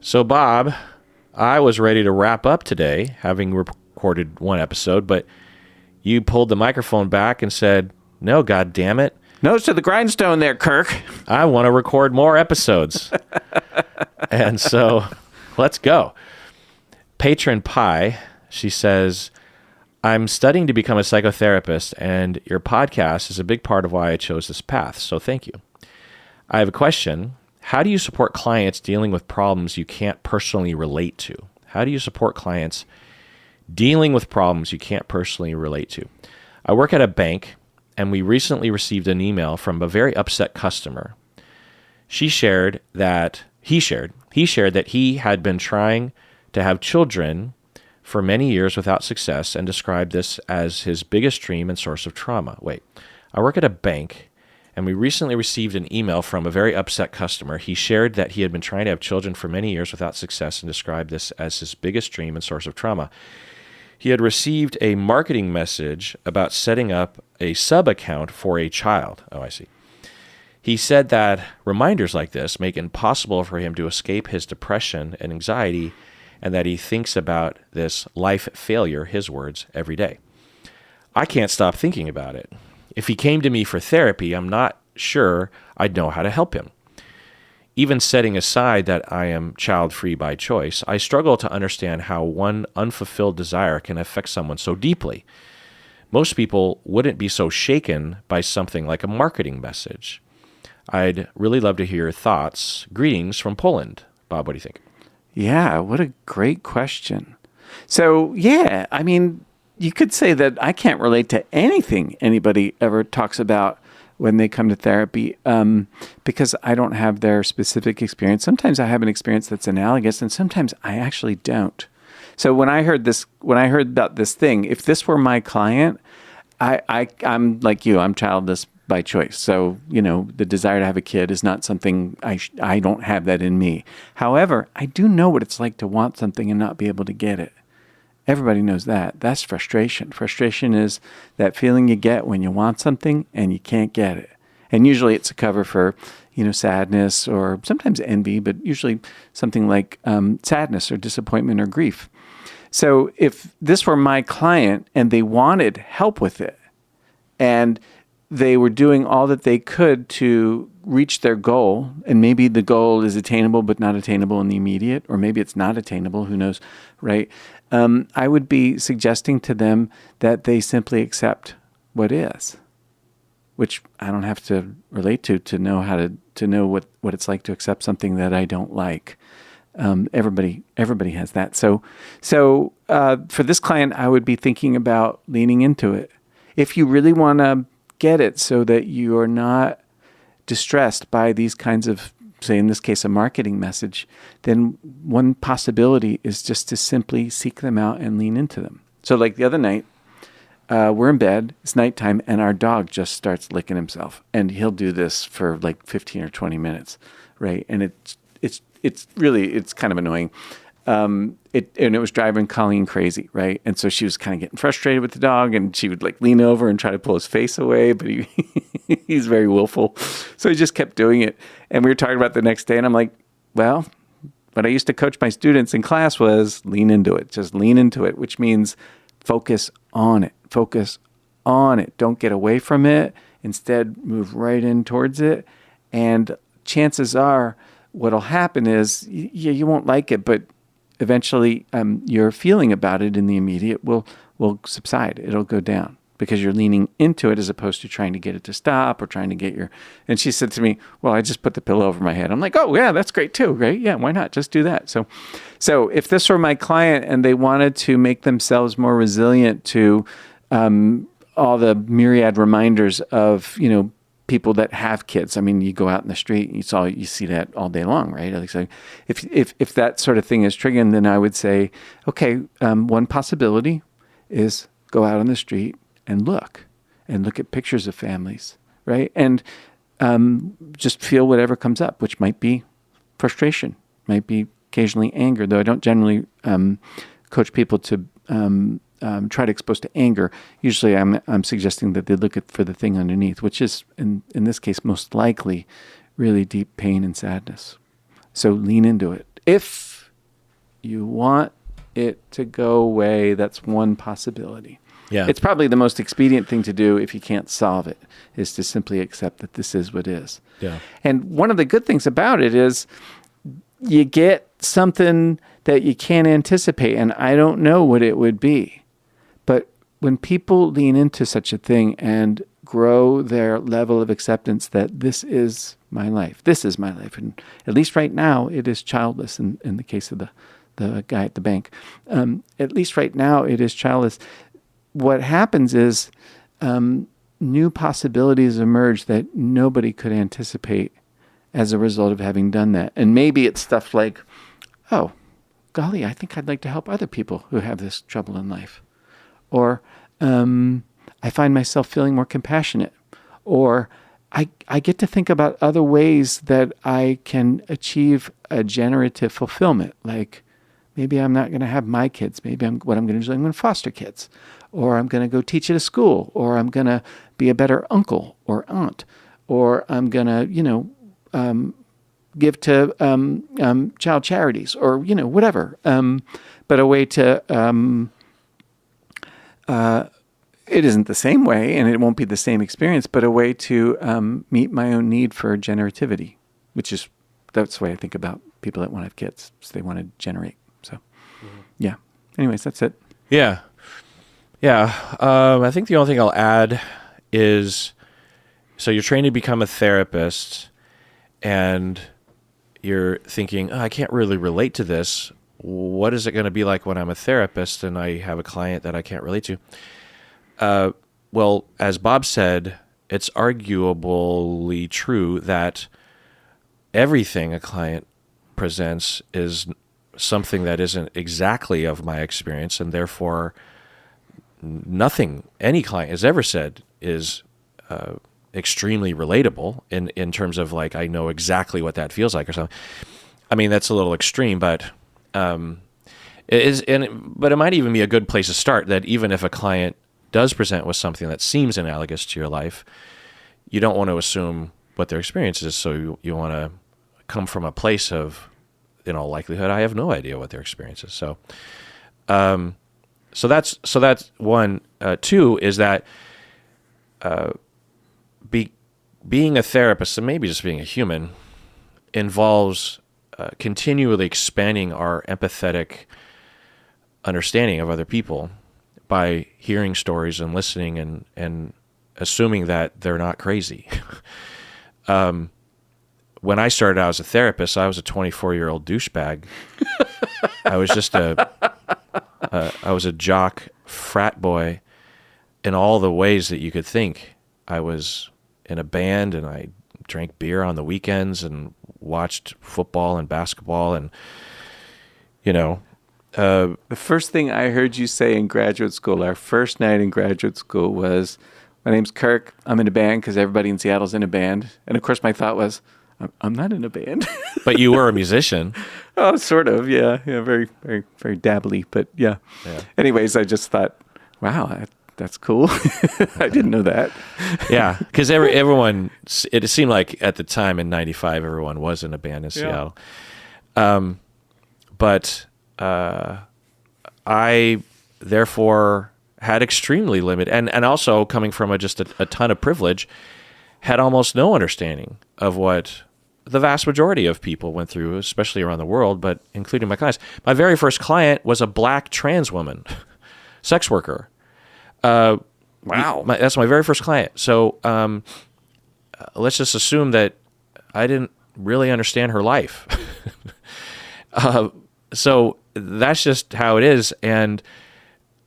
So, Bob, I was ready to wrap up today, having recorded one episode, but you pulled the microphone back and said, no, God damn it. Nose to the grindstone there, Kirk. I want to record more episodes. And so, let's go. Patron Pie, she says, I'm studying to become a psychotherapist, and your podcast is a big part of why I chose this path, so thank you. I have a question. How do you support clients dealing with problems you can't personally relate to? How do you support clients dealing with problems you can't personally relate to? I work at a bank, and we recently received an email from a very upset customer. He shared that he had been trying to have children for many years without success and described this as his biggest dream and source of trauma. Wait, I work at a bank, and we recently received an email from a very upset customer. He shared that he had been trying to have children for many years without success and described this as his biggest dream and source of trauma. He had received a marketing message about setting up a sub-account for a child. Oh, I see. He said that reminders like this make it impossible for him to escape his depression and anxiety, and that he thinks about this life failure, his words, every day. I can't stop thinking about it. If he came to me for therapy, I'm not sure I'd know how to help him. Even setting aside that I am child-free by choice, I struggle to understand how one unfulfilled desire can affect someone so deeply. Most people wouldn't be so shaken by something like a marketing message. I'd really love to hear your thoughts. Greetings from Poland. Bob, what do you think? Yeah, what a great question. So, yeah, I mean, you could say that I can't relate to anything anybody ever talks about when they come to therapy because I don't have their specific experience. Sometimes I have an experience that's analogous, and sometimes I actually don't. So when I heard about this thing, if this were my client, I'm like you, I'm childless by choice. So, the desire to have a kid is not something I don't have that in me. However, I do know what it's like to want something and not be able to get it. Everybody knows that. That's frustration. Frustration is that feeling you get when you want something and you can't get it. And usually it's a cover for, sadness or sometimes envy, but usually something like sadness or disappointment or grief. So if this were my client and they wanted help with it and they were doing all that they could to reach their goal, and maybe the goal is attainable but not attainable in the immediate, or maybe it's not attainable, who knows, right? I would be suggesting to them that they simply accept what is, which I don't have to relate to know how to know what it's like to accept something that I don't like. Everybody has that. So for this client, I would be thinking about leaning into it. If you really want to get it so that you are not distressed by these kinds of, say in this case, a marketing message, then one possibility is just to simply seek them out and lean into them. So like the other night, we're in bed, it's nighttime, and our dog just starts licking himself. And he'll do this for like 15 or 20 minutes, right? And it's really kind of annoying. It was driving Colleen crazy, right? And so she was kind of getting frustrated with the dog, and she would like lean over and try to pull his face away, but he's very willful. So he just kept doing it. And we were talking about the next day, and I'm like, well, what I used to coach my students in class was lean into it. Just lean into it, which means focus on it. Focus on it. Don't get away from it. Instead, move right in towards it. And chances are what'll happen is you won't like it, but eventually your feeling about it in the immediate will subside. It'll go down because you're leaning into it as opposed to trying to get it to stop or trying to get your... And she said to me, well, I just put the pillow over my head. I'm like, oh, yeah, that's great too, right? Yeah, why not? Just do that. So if this were my client and they wanted to make themselves more resilient to all the myriad reminders of, people that have kids. I mean, you go out in the street and you see that all day long, right? Like, so if that sort of thing is triggering, then I would say, okay, one possibility is go out on the street and look at pictures of families, right? And just feel whatever comes up, which might be frustration, might be occasionally anger, though I don't generally coach people to try to expose to anger. Usually I'm suggesting that they look for the thing underneath, which is, in this case, most likely really deep pain and sadness. So lean into it. If You want it to go away. That's one possibility. Yeah. It's probably the most expedient thing to do if you can't solve it, is to simply accept that this is what is. Yeah. And one of the good things about it is you get something that you can't anticipate, and I don't know what it would be. But when people lean into such a thing and grow their level of acceptance that this is my life, and at least right now it is childless in the case of the guy at the bank. At least right now it is childless. What happens is new possibilities emerge that nobody could anticipate as a result of having done that. And maybe it's stuff like, oh, golly, I think I'd like to help other people who have this trouble in life. Or I find myself feeling more compassionate. Or I get to think about other ways that I can achieve a generative fulfillment. Like maybe I'm not going to have my kids. Maybe what I'm going to do is I'm going to foster kids. Or I'm going to go teach at a school. Or I'm going to be a better uncle or aunt. Or I'm going to, give to child charities or, whatever. But a way to, it isn't the same way and it won't be the same experience, but a way to meet my own need for generativity, that's the way I think about people that want to have kids. So they want to generate. So, yeah. Anyways, that's it. Yeah. Yeah. I think the only thing I'll add is, so you're trained to become a therapist and you're thinking, I can't really relate to this. What is it going to be like when I'm a therapist and I have a client that I can't relate to? Well, as Bob said, it's arguably true that everything a client presents is something that isn't exactly of my experience, and therefore nothing any client has ever said is extremely relatable in terms of like, I know exactly what that feels like or something. I mean, that's a little extreme, but but it might even be a good place to start, that even if a client does present with something that seems analogous to your life, you don't want to assume what their experience is. So you want to come from a place of, in all likelihood, I have no idea what their experience is. So, so that's one. Two is that being a therapist, and maybe just being a human, involves continually expanding our empathetic understanding of other people by hearing stories and listening and assuming that they're not crazy. When I started out as a therapist, I was a 24-year-old douchebag. I was just I was a jock frat boy in all the ways that you could think. I was in a band and I drank beer on the weekends and watched football and basketball and, the first thing I heard you say in graduate school, our first night in graduate school, was, my name's Kirk. I'm in a band because everybody in Seattle's in a band. And of course my thought was, I'm not in a band. But you were a musician. Oh, sort of. Yeah. Very, very, very dabbly, but yeah. Anyways, I just thought, wow, that's cool. I didn't know that. Yeah. Cause everyone, it seemed like at the time in 95, everyone was in a band in Seattle. But I therefore had extremely limited, and also coming from just a ton of privilege, had almost no understanding of what the vast majority of people went through, especially around the world, but including my clients. My very first client was a black trans woman, sex worker. Wow. That's my very first client. So let's just assume that I didn't really understand her life. So that's just how it is. And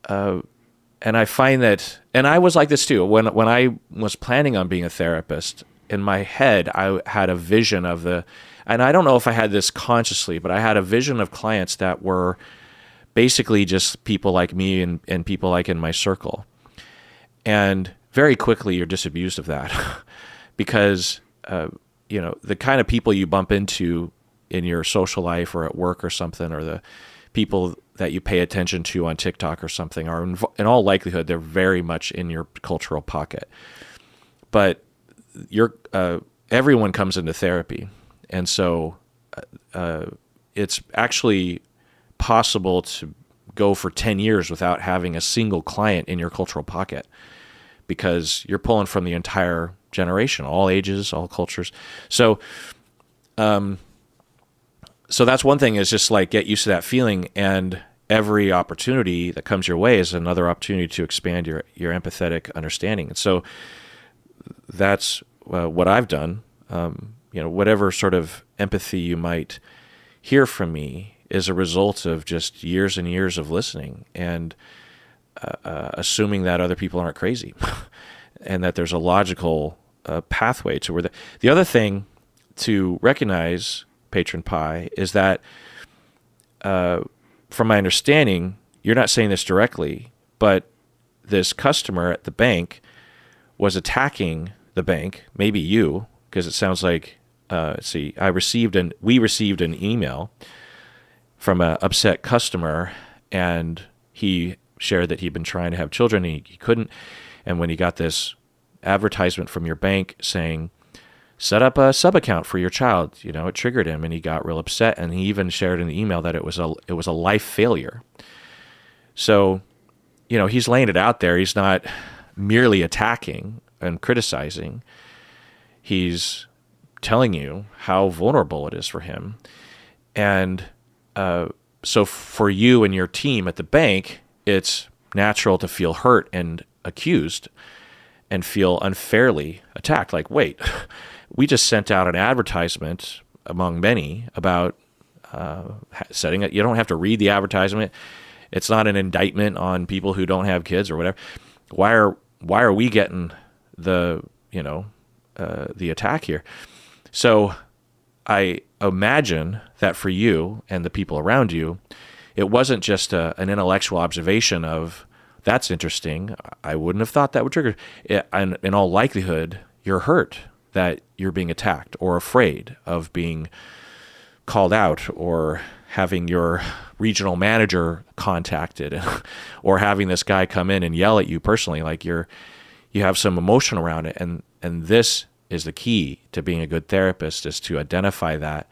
I find that, and I was like this too, when I was planning on being a therapist, in my head, I had a vision of and I don't know if I had this consciously, but I had a vision of clients that were basically just people like me and people like in my circle. And very quickly you're disabused of that because, the kind of people you bump into in your social life or at work or something, or the people that you pay attention to on TikTok or something, are in all likelihood, they're very much in your cultural pocket. But everyone comes into therapy. And so it's actually impossible to go for 10 years without having a single client in your cultural pocket, because you're pulling from the entire generation, all ages, all cultures. So that's one thing, is just like get used to that feeling, and every opportunity that comes your way is another opportunity to expand your empathetic understanding. And so that's what I've done. Whatever sort of empathy you might hear from me is a result of just years and years of listening and assuming that other people aren't crazy and that there's a logical pathway to where the other thing to recognize, Patron Pie, is that from my understanding, you're not saying this directly, but this customer at the bank was attacking the bank, maybe you, because it sounds like, we received an email from an upset customer, and he shared that he'd been trying to have children and he couldn't. And when he got this advertisement from your bank saying, set up a sub account for your child, it triggered him and he got real upset. And he even shared in the email that it was a life failure. So, he's laying it out there. He's not merely attacking and criticizing. He's telling you how vulnerable it is for him. And so for you and your team at the bank, it's natural to feel hurt and accused and feel unfairly attacked. Like, wait, we just sent out an advertisement among many about setting it. You don't have to read the advertisement. It's not an indictment on people who don't have kids or whatever. Why are we getting the attack here? So I imagine that for you and the people around you, it wasn't just an intellectual observation of, that's interesting, I wouldn't have thought that would trigger. And in all likelihood, you're hurt that you're being attacked, or afraid of being called out, or having your regional manager contacted, or having this guy come in and yell at you personally. Like you have some emotion around it. And this is the key to being a good therapist, is to identify that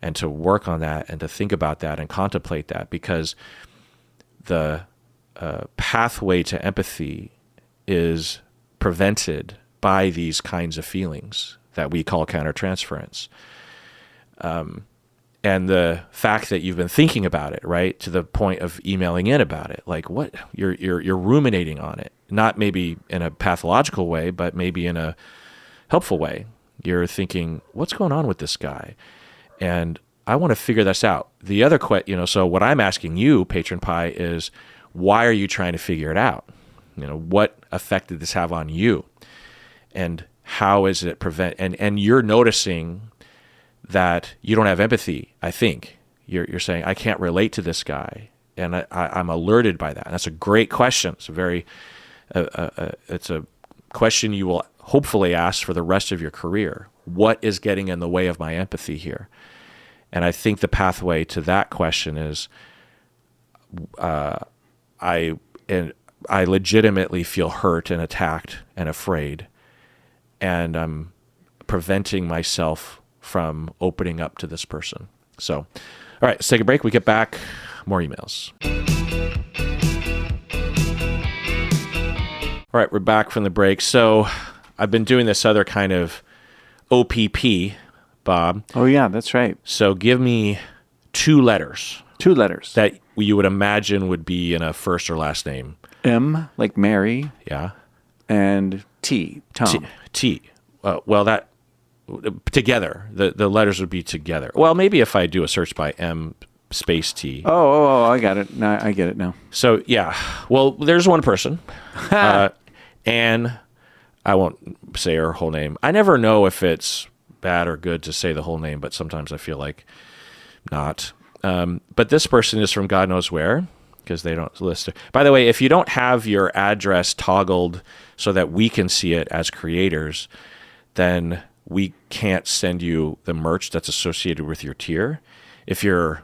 and to work on that and to think about that and contemplate that, because the pathway to empathy is prevented by these kinds of feelings that we call countertransference. And the fact that you've been thinking about it, right, to the point of emailing in about it, like what you're ruminating on it, not maybe in a pathological way, but maybe in a helpful way. You're thinking, what's going on with this guy? And I want to figure this out. The other so what I'm asking you, Patron Pie, is why are you trying to figure it out? What effect did this have on you? And how is it and you're noticing that you don't have empathy. I think you're saying, I can't relate to this guy. And I'm alerted by that. And that's a great question. It's a very, it's a question you will hopefully ask for the rest of your career. What is getting in the way of my empathy here? And I think the pathway to that question is, I legitimately feel hurt and attacked and afraid, and I'm preventing myself from opening up to this person. So, all right, let's take a break. We get back, more emails. All right, we're back from the break. So I've been doing this other kind of OPP, Bob. Oh, yeah, that's right. So give me two letters. Two letters. That you would imagine would be in a first or last name. M, like Mary. Yeah. And T, Tom. T. Well, that together. The letters would be together. Well, maybe if I do a search by M space T. Oh, I got it. No, I get it now. So, yeah. Well, there's one person. Anne, I won't say her whole name. I never know if it's bad or good to say the whole name, but sometimes I feel like not. But this person is from God knows where, because they don't list it. By the way, if you don't have your address toggled so that we can see it as creators, then we can't send you the merch that's associated with your tier. If you're,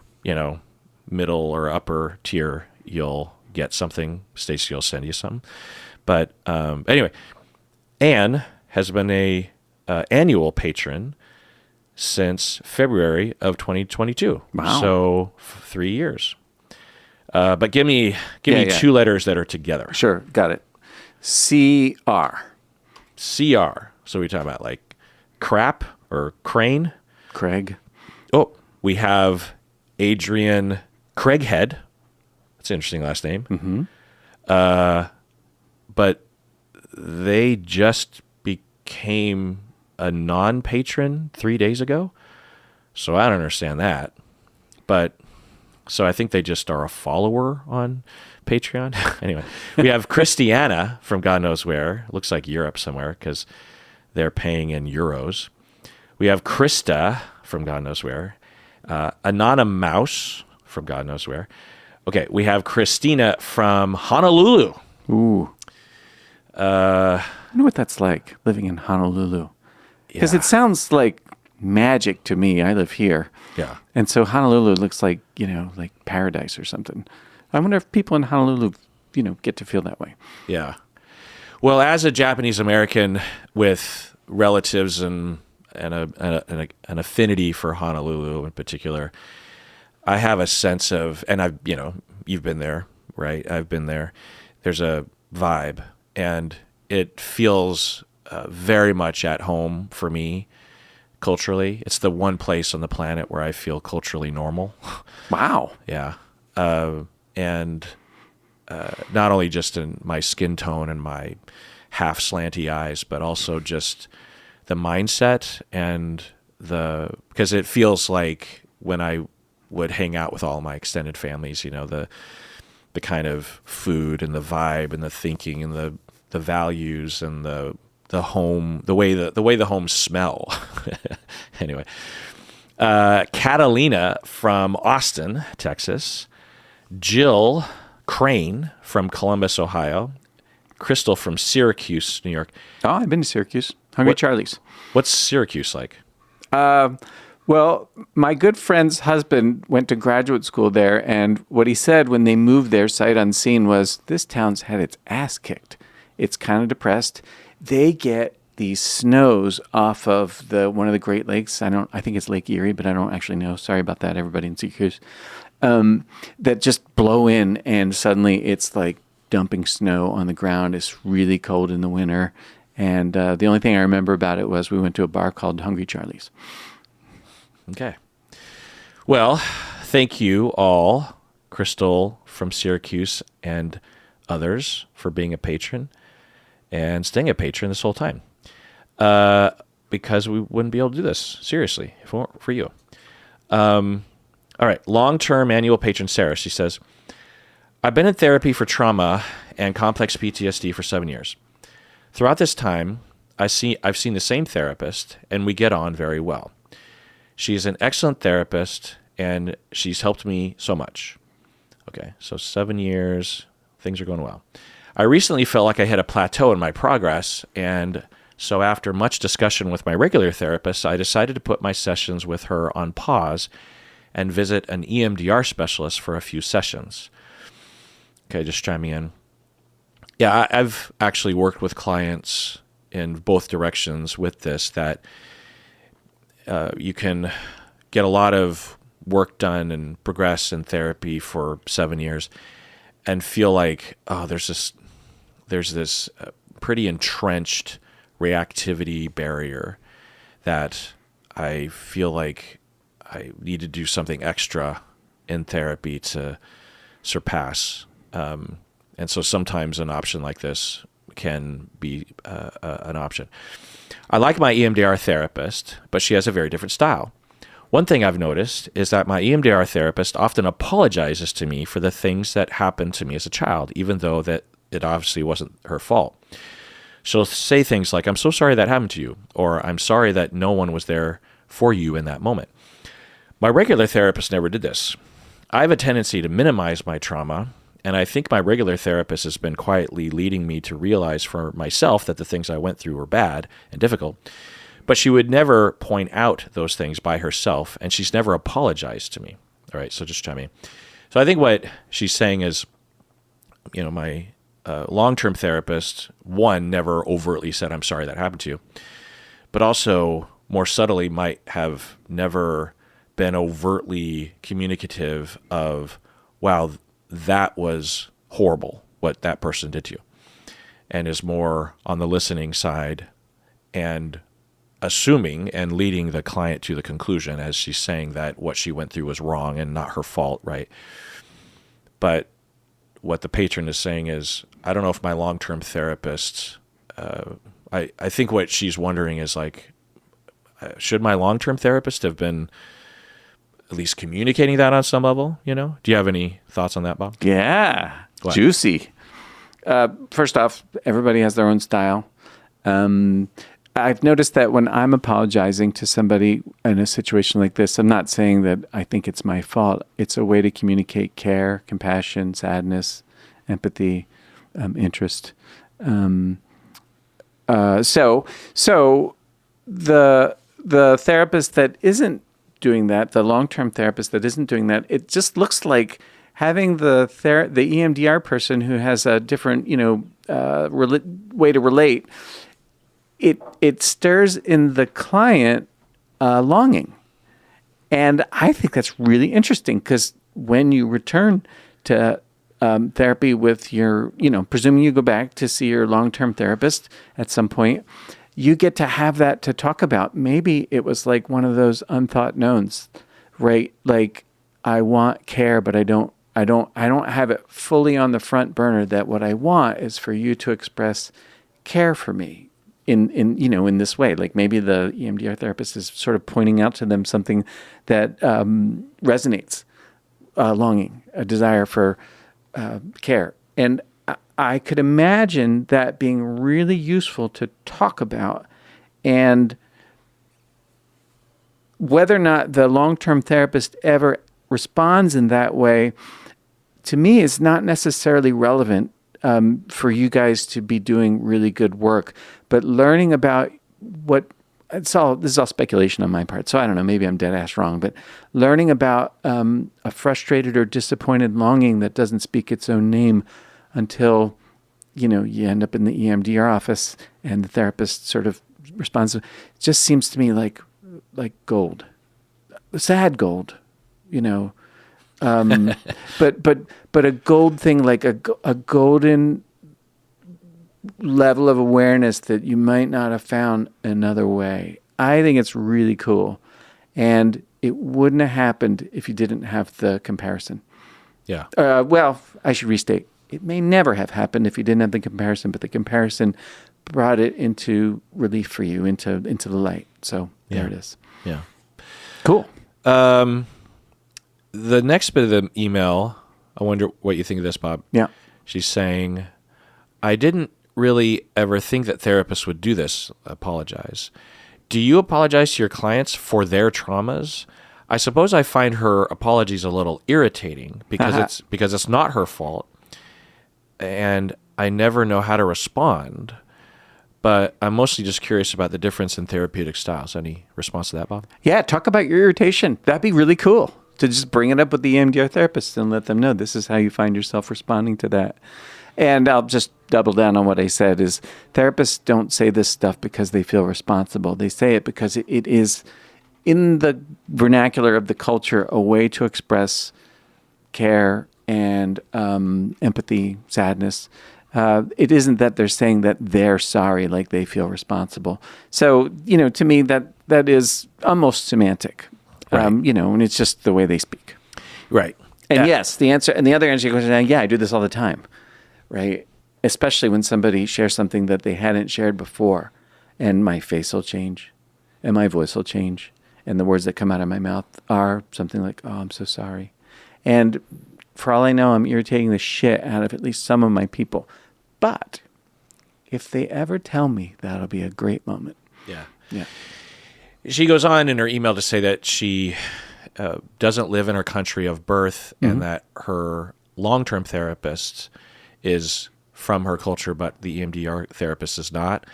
middle or upper tier, you'll get something. Stacy will send you something. But anyway, Anne has been a annual patron since February of 2022. Wow. So 3 years. But give me Yeah. two letters that are together. Sure, got it. CR. CR. So we're talking about like crap or crane. Craig. Oh, we have Adrian Craighead. That's an interesting last name. Mm-hmm. But they just became a non-patron 3 days ago. So I don't understand that. But so I think they just are a follower on Patreon. Anyway, we have Christiana from God knows where. Looks like Europe somewhere because they're paying in euros. We have Krista from God knows where. Anonymous from God knows where. Okay, we have Christina from Honolulu. Ooh. I wonder what that's like, living in Honolulu. Because it sounds like magic to me. I live here. Yeah. And so Honolulu looks like, like paradise or something. I wonder if people in Honolulu, get to feel that way. Yeah. Well, as a Japanese American with relatives and an affinity for Honolulu in particular, I have a sense of, and you've been there, right? I've been there. There's a vibe, and it feels very much at home for me culturally. It's the one place on the planet where I feel culturally normal. Wow. Yeah. And not only just in my skin tone and my half slanty eyes, but also just the mindset and because it feels like when I would hang out with all my extended families, the kind of food and the vibe and the thinking and the values and the home, the way the homes smell. Anyway, Catalina from Austin, Texas, Jill Crane from Columbus, Ohio, Crystal from Syracuse, New York. Oh, I've been to Syracuse. Hungry Charlie's. What's Syracuse like? Well, my good friend's husband went to graduate school there, and what he said when they moved there, sight unseen, was this town's had its ass kicked. It's kind of depressed. They get these snows off of one of the Great Lakes. I think it's Lake Erie, but I don't actually know. Sorry about that, everybody in Syracuse. That just blow in, and suddenly it's like dumping snow on the ground. It's really cold in the winter. And the only thing I remember about it was we went to a bar called Hungry Charlie's. Okay. Well, thank you all, Crystal from Syracuse and others, for being a patron and staying a patron this whole time. Because we wouldn't be able to do this, seriously, if it weren't for you. All right. Long-term annual patron Sarah, she says, I've been in therapy for trauma and complex PTSD for 7 years. Throughout this time, I've seen the same therapist, and we get on very well. She's an excellent therapist, and she's helped me so much. Okay, so 7 years, things are going well. I recently felt like I hit a plateau in my progress, and so after much discussion with my regular therapist, I decided to put my sessions with her on pause and visit an EMDR specialist for a few sessions. Okay, just chiming in. Yeah, I've actually worked with clients in both directions with this, that you can get a lot of work done and progress in therapy for 7 years and feel like, there's this pretty entrenched reactivity barrier that I feel like I need to do something extra in therapy to surpass. And so sometimes an option like this can be an option. I like my EMDR therapist, but she has a very different style. One thing I've noticed is that my EMDR therapist often apologizes to me for the things that happened to me as a child, even though that it obviously wasn't her fault. She'll say things like, I'm so sorry that happened to you, or I'm sorry that no one was there for you in that moment. My regular therapist never did this. I have a tendency to minimize my trauma, and I think my regular therapist has been quietly leading me to realize for myself that the things I went through were bad and difficult. But she would never point out those things by herself, and she's never apologized to me. All right, so just chime in. So I think what she's saying is, my long-term therapist, one, never overtly said, I'm sorry that happened to you, but also more subtly might have never been overtly communicative of, wow, that was horrible what that person did to you, and is more on the listening side and assuming and leading the client to the conclusion as she's saying that what she went through was wrong and not her fault, right? But what the patron is saying is, I don't know if my long-term therapist, I think what she's wondering is like, should my long-term therapist have been at least communicating that on some level, you know? Do you have any thoughts on that, Bob? Yeah. What? Juicy. First off, everybody has their own style. I've noticed that when I'm apologizing to somebody in a situation like this, I'm not saying that I think it's my fault. It's a way to communicate care, compassion, sadness, empathy, interest. So the therapist that isn't doing that, the long-term therapist that isn't doing that, it just looks like having the EMDR person who has a different, way to relate. It stirs in the client longing, and I think that's really interesting because when you return to therapy with your, presuming you go back to see your long-term therapist at some point, you get to have that to talk about. Maybe it was like one of those unthought knowns, right? Like, I want care, but I don't have it fully on the front burner that what I want is for you to express care for me in this way. Like maybe the EMDR therapist is sort of pointing out to them something that resonates, longing, a desire for care. And I could imagine that being really useful to talk about, and whether or not the long-term therapist ever responds in that way, to me, is not necessarily relevant for you guys to be doing really good work. But learning about this is all speculation on my part, so I don't know, maybe I'm dead ass wrong, but learning about a frustrated or disappointed longing that doesn't speak its own name until, you end up in the EMDR office and the therapist sort of responds. It just seems to me like gold, sad gold, but a gold thing, like a golden level of awareness that you might not have found another way. I think it's really cool, and it wouldn't have happened if you didn't have the comparison. Yeah. Well, I should restate. It may never have happened if you didn't have the comparison, but the comparison brought it into relief for you, into the light. So there it is. Yeah. Cool. The next bit of the email, I wonder what you think of this, Bob. Yeah. She's saying, I didn't really ever think that therapists would do this, apologize. Do you apologize to your clients for their traumas? I suppose I find her apologies a little irritating because it's not her fault, and I never know how to respond. But I'm mostly just curious about the difference in therapeutic styles. Any response to that, Bob? Yeah, talk about your irritation. That'd be really cool to just bring it up with the EMDR therapist and let them know this is how you find yourself responding to that. And I'll just double down on what I said is therapists don't say this stuff because they feel responsible. They say it because it is, in the vernacular of the culture, a way to express care and empathy, sadness. It isn't that they're saying that they're sorry, like they feel responsible. So, to me, that is almost semantic, right. And it's just the way they speak. Right. And yes, the other answer to your question, yeah, I do this all the time, right? Especially when somebody shares something that they hadn't shared before, and my face will change, and my voice will change, and the words that come out of my mouth are something like, oh, I'm so sorry. And for all I know, I'm irritating the shit out of at least some of my people. But if they ever tell me, that'll be a great moment. Yeah. Yeah. She goes on in her email to say that she doesn't live in her country of birth, and that her long-term therapist is from her culture, but the EMDR therapist is not.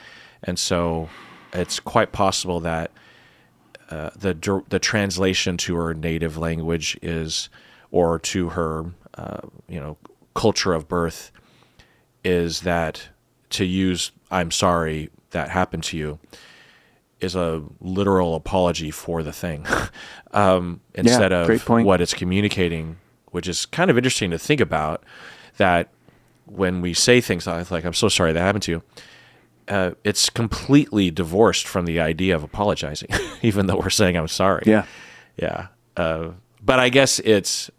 And so it's quite possible that the translation to her native language is, or to her, culture of birth, is that to use "I'm sorry that happened to you" is a literal apology for the thing, instead of what it's communicating which is kind of interesting to think about, that when we say things like, I'm so sorry that happened to you, it's completely divorced from the idea of apologizing, even though we're saying I'm sorry. Yeah. Yeah. But I guess it's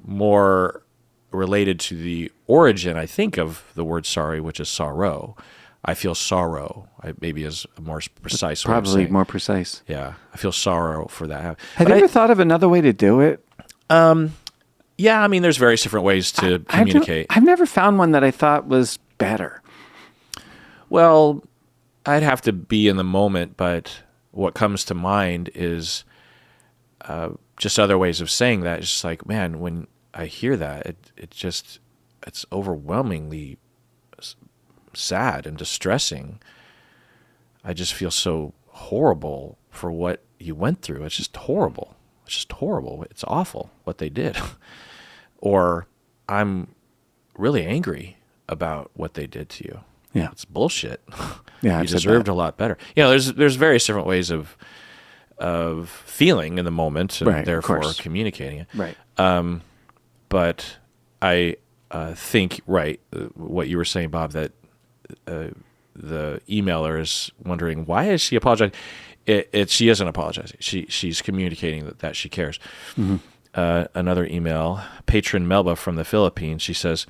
more related to the origin, I think, of the word sorry, which is sorrow. I feel sorrow, maybe is a more precise way of Probably saying. more precise. Yeah. I feel sorrow for that. Have you ever thought of another way to do it? Yeah, I mean, there's various different ways to communicate. I've never found one that I thought was better. Well, I'd have to be in the moment, but what comes to mind is just other ways of saying that. It's just like, man, when I hear that, it's overwhelmingly sad and distressing. I just feel so horrible for what you went through. It's just horrible. It's just horrible. It's awful what they did. Or I'm really angry about what they did to you. Yeah. It's bullshit. Yeah, You deserved a lot better. There's various different ways of feeling in the moment and Right, of therefore course. communicating it. Right. But I think, what you were saying, Bob, that the emailer is wondering, why is she apologizing? She isn't apologizing. She's communicating that she cares. Mm-hmm. Another email, Patron Melba from the Philippines. She says,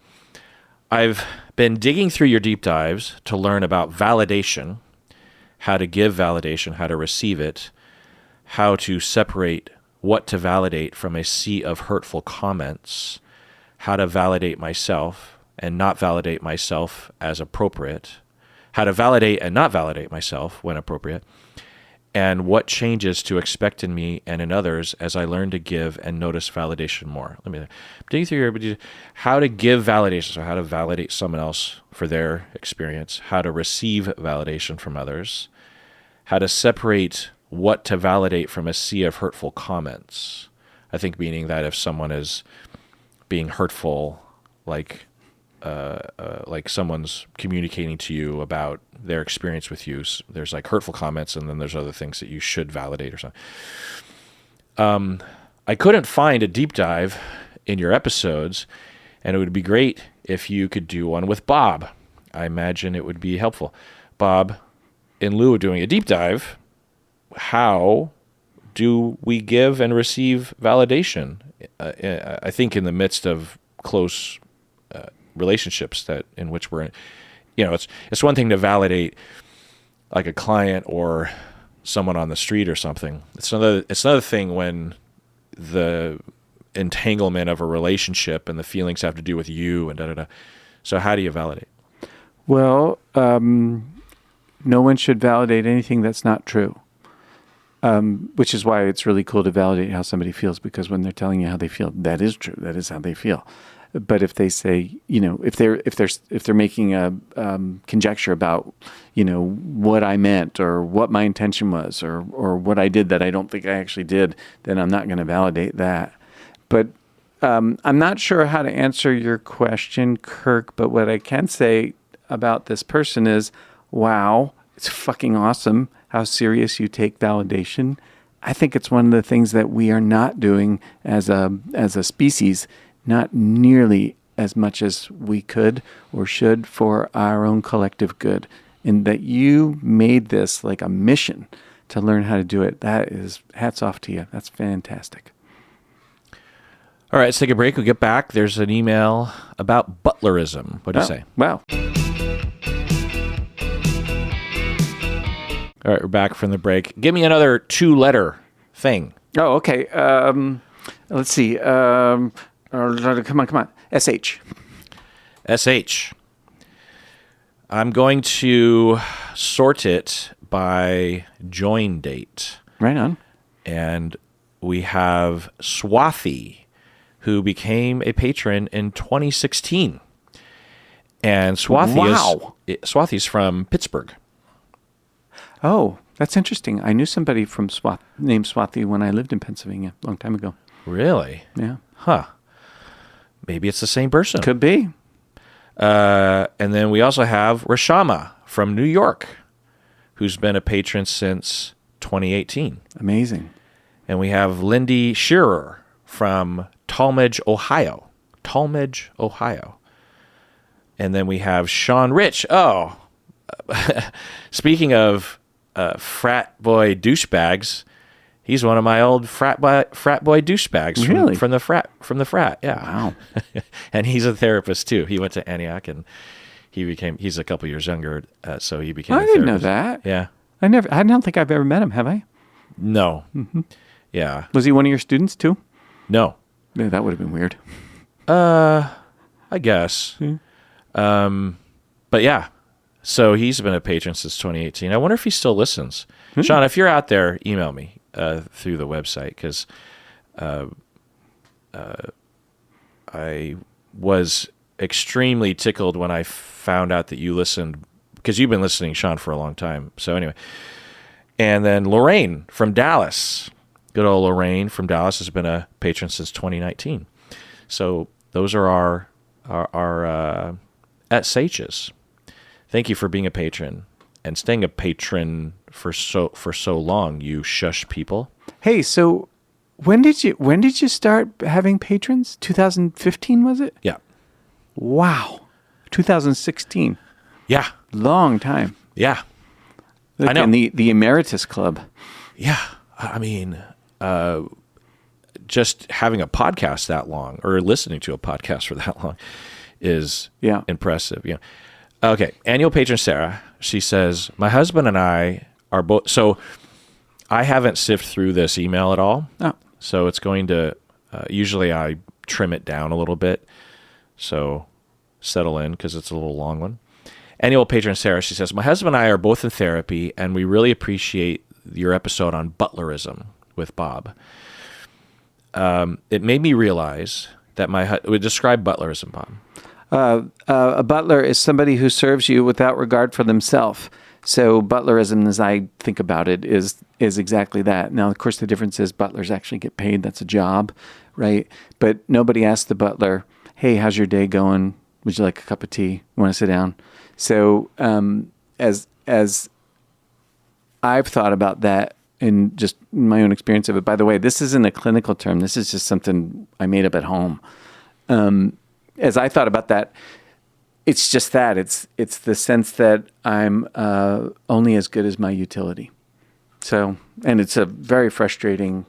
I've been digging through your deep dives to learn about validation, how to give validation, how to receive it, how to separate what to validate from a sea of hurtful comments, how to validate myself and not validate myself as appropriate, how to validate and not validate myself when appropriate, and what changes to expect in me and in others as I learn to give and notice validation more. Digging through here, how to give validation, so how to validate someone else for their experience, how to receive validation from others, how to separate what to validate from a sea of hurtful comments. I think meaning that if someone is being hurtful, like someone's communicating to you about their experience with you, there's like hurtful comments, and then there's other things that you should validate or something. I couldn't find a deep dive in your episodes, and it would be great if you could do one with Bob. I imagine it would be helpful. Bob, in lieu of doing a deep dive, how do we give and receive validation? I think in the midst of close relationships that in which we're in, it's one thing to validate like a client or someone on the street or something. It's another thing when the entanglement of a relationship and the feelings have to do with you and da-da-da. So how do you validate? Well, no one should validate anything that's not true, which is why it's really cool to validate how somebody feels, because when they're telling you how they feel, that is true. That is how they feel. But if they say, if they're making a conjecture about, what I meant or what my intention was or what I did that I don't think I actually did, then I'm not going to validate that. But I'm not sure how to answer your question, Kirk. But what I can say about this person is, wow, it's fucking awesome how serious you take validation. I think it's one of the things that we are not doing as a species, not nearly as much as we could or should for our own collective good. And that you made this like a mission to learn how to do it. That is, hats off to you. That's fantastic. All right, let's take a break. We'll get back. There's an email about Butlerism. What do you say? Wow. All right, we're back from the break. Give me another 2-letter thing. Oh, okay. Let's see. Come on. SH. SH. I'm going to sort it by join date. Right on. And we have Swathi, who became a patron in 2016. And Swathi's from Pittsburgh. Oh, that's interesting. I knew somebody from named Swathi when I lived in Pennsylvania a long time ago. Really? Yeah. Huh. Maybe it's the same person. Could be. And then we also have Rashama from New York, who's been a patron since 2018. Amazing. And we have Lindy Shearer from Talmadge, Ohio. Talmadge, Ohio. And then we have Sean Rich. Oh, speaking of frat boy douchebags, he's one of my old frat boy douchebags Really? from the frat. Yeah. Wow. And he's a therapist too. He went to Antioch, and he's a couple years younger, so he became. I a didn't know therapist. that. Yeah. I don't think I've ever met him. Have I? No. Yeah. Was he one of your students too? No. Yeah, that would have been weird. I guess. But yeah. So he's been a patron since 2018. I wonder if he still listens. Sean, if you're out there, email me through the website, because I was extremely tickled when I found out that you listened, because you've been listening, Sean, for a long time. So anyway. And then Lorraine from Dallas. Good old Lorraine from Dallas has been a patron since 2019. So those are our at Sages. Thank you for being a patron and staying a patron for so long, you shush people. Hey, so when did you start having patrons? 2015, was it? Yeah. Wow. 2016. Yeah. Long time. Yeah. Like I know. in the Emeritus Club. Yeah. I mean, just having a podcast that long, or listening to a podcast for that long, is impressive. Yeah. Okay. Annual patron Sarah, she says, my husband and I are both, so I haven't sifted through this email at all. Oh. So it's going to, usually I trim it down a little bit. So settle in, because it's a little long one. Annual patron Sarah, she says, my husband and I are both in therapy, and we really appreciate your episode on Butlerism with Bob. It made me realize that would describe Butlerism, Bob. A butler is somebody who serves you without regard for themselves. So Butlerism, as I think about it, is exactly that. Now, of course, the difference is butlers actually get paid. That's a job, right? But nobody asks the butler, hey, how's your day going? Would you like a cup of tea? You want to sit down? So as I've thought about that in just my own experience of it, by the way, this isn't a clinical term. This is just something I made up at home. As I thought about that, it's just that. It's the sense that I'm only as good as my utility. So, and it's a very frustrating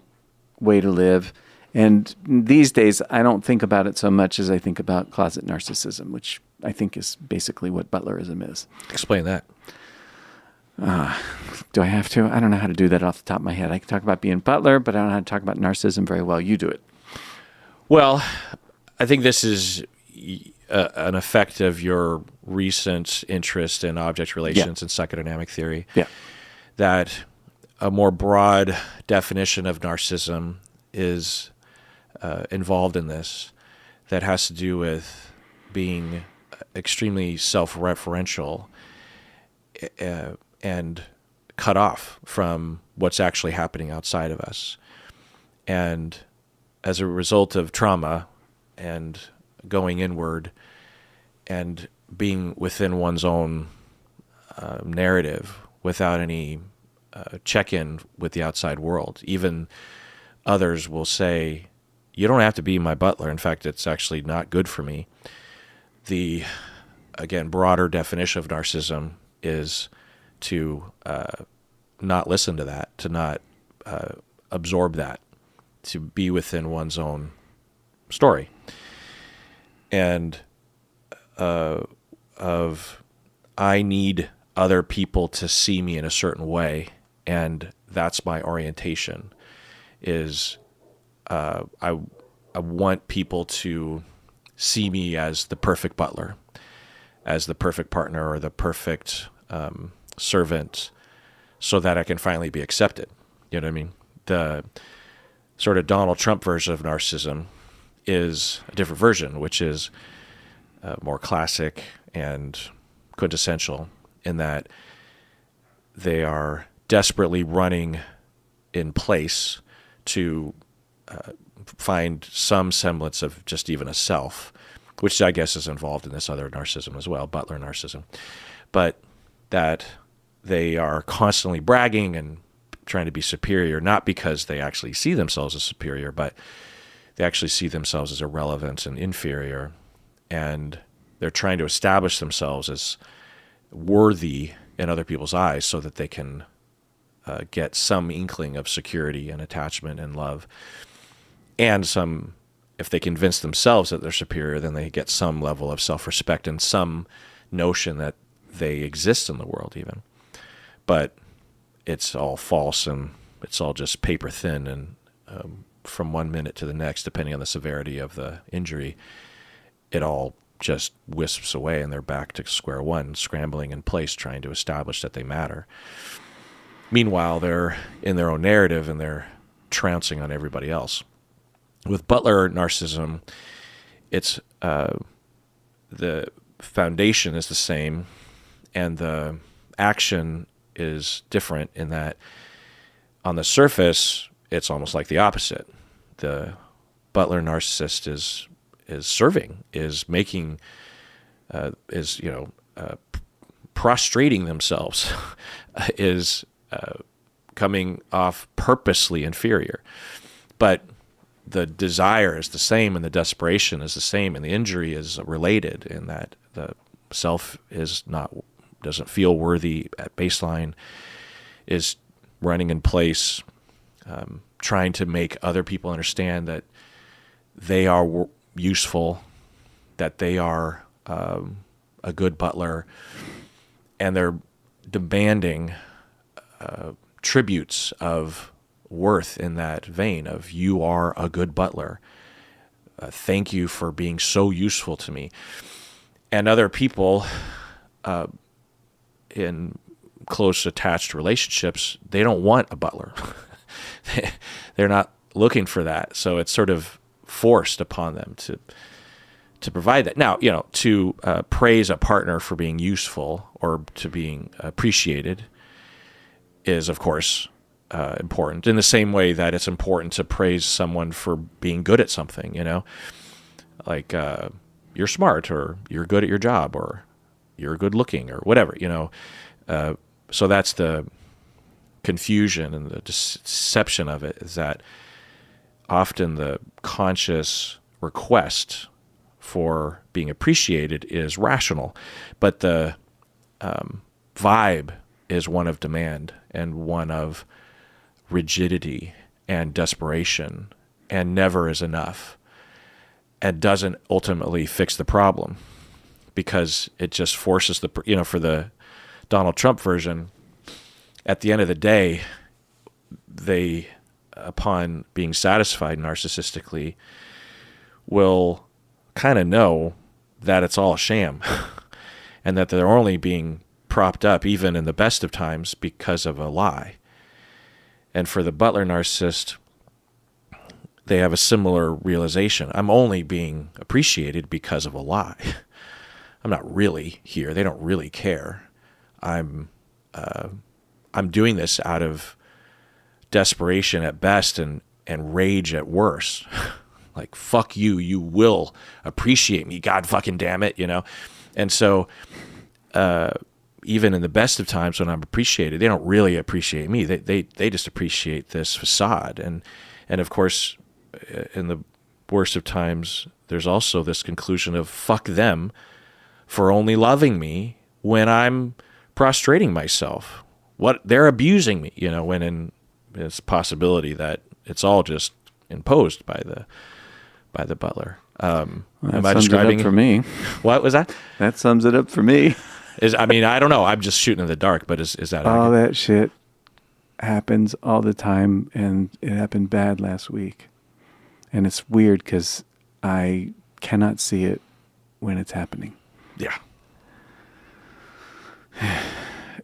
way to live. And these days, I don't think about it so much as I think about closet narcissism, which I think is basically what Butlerism is. Explain that. Do I have to? I don't know how to do that off the top of my head. I can talk about being Butler, but I don't know how to talk about narcissism very well. You do it. Well, I think this is an effect of your recent interest in object relations and psychodynamic theory. Yeah. That a more broad definition of narcissism is involved in this, that has to do with being extremely self-referential and cut off from what's actually happening outside of us. And as a result of trauma and going inward and being within one's own narrative without any check-in with the outside world, even others will say, you don't have to be my butler. In fact, it's actually not good for me. The, again, broader definition of narcissism is to not listen to that, to not absorb that, to be within one's own story. And I need other people to see me in a certain way, and that's my orientation, is I want people to see me as the perfect butler, as the perfect partner, or the perfect servant, so that I can finally be accepted. You know what I mean? The sort of Donald Trump version of narcissism is a different version, which is more classic and quintessential, in that they are desperately running in place to find some semblance of just even a self, which I guess is involved in this other narcissism as well, Butler narcissism. But that they are constantly bragging and trying to be superior, not because they actually see themselves as superior, but they actually see themselves as irrelevant and inferior, and they're trying to establish themselves as worthy in other people's eyes so that they can get some inkling of security and attachment and love. And some, if they convince themselves that they're superior, then they get some level of self-respect and some notion that they exist in the world even. But it's all false, and it's all just paper thin, and from 1 minute to the next, depending on the severity of the injury, it all just wisps away, and they're back to square one, scrambling in place, trying to establish that they matter. Meanwhile, they're in their own narrative, and they're trouncing on everybody else. With Butler narcissism, it's the foundation is the same, and the action is different in that on the surface, it's almost like the opposite. The Butler narcissist is serving, is making, prostrating themselves, is coming off purposely inferior. But the desire is the same, and the desperation is the same, and the injury is related in that the self doesn't feel worthy at baseline, is running in place, trying to make other people understand that they are useful, that they are a good butler, and they're demanding tributes of worth in that vein of, you are a good butler. Thank you for being so useful to me. And other people in close attached relationships, they don't want a butler. They're not looking for that. So it's sort of forced upon them to provide that. Now, to praise a partner for being useful or to being appreciated is, of course, important, in the same way that it's important to praise someone for being good at something, like you're smart, or you're good at your job, or you're good looking, or whatever, so that's the confusion and the deception of it, is that often the conscious request for being appreciated is rational, but the vibe is one of demand and one of rigidity and desperation, and never is enough, and doesn't ultimately fix the problem, because it just forces for the Donald Trump version, at the end of the day, they, upon being satisfied narcissistically, will kind of know that it's all a sham and that they're only being propped up, even in the best of times, because of a lie. And for the Butler narcissist, they have a similar realization. I'm only being appreciated because of a lie. I'm not really here. They don't really care. I'm doing this out of desperation at best and rage at worst. Like, fuck you, you will appreciate me, God fucking damn it, And so even in the best of times when I'm appreciated, they don't really appreciate me. They just appreciate this facade. And of course, in the worst of times, there's also this conclusion of fuck them for only loving me when I'm prostrating myself. What they're abusing me, when in it's possibility that it's all just imposed by the butler. Am I describing it up for me? What was that? That sums it up for me. I don't know. I'm just shooting in the dark, but is that all that shit happens all the time, and it happened bad last week. And it's weird because I cannot see it when it's happening. Yeah.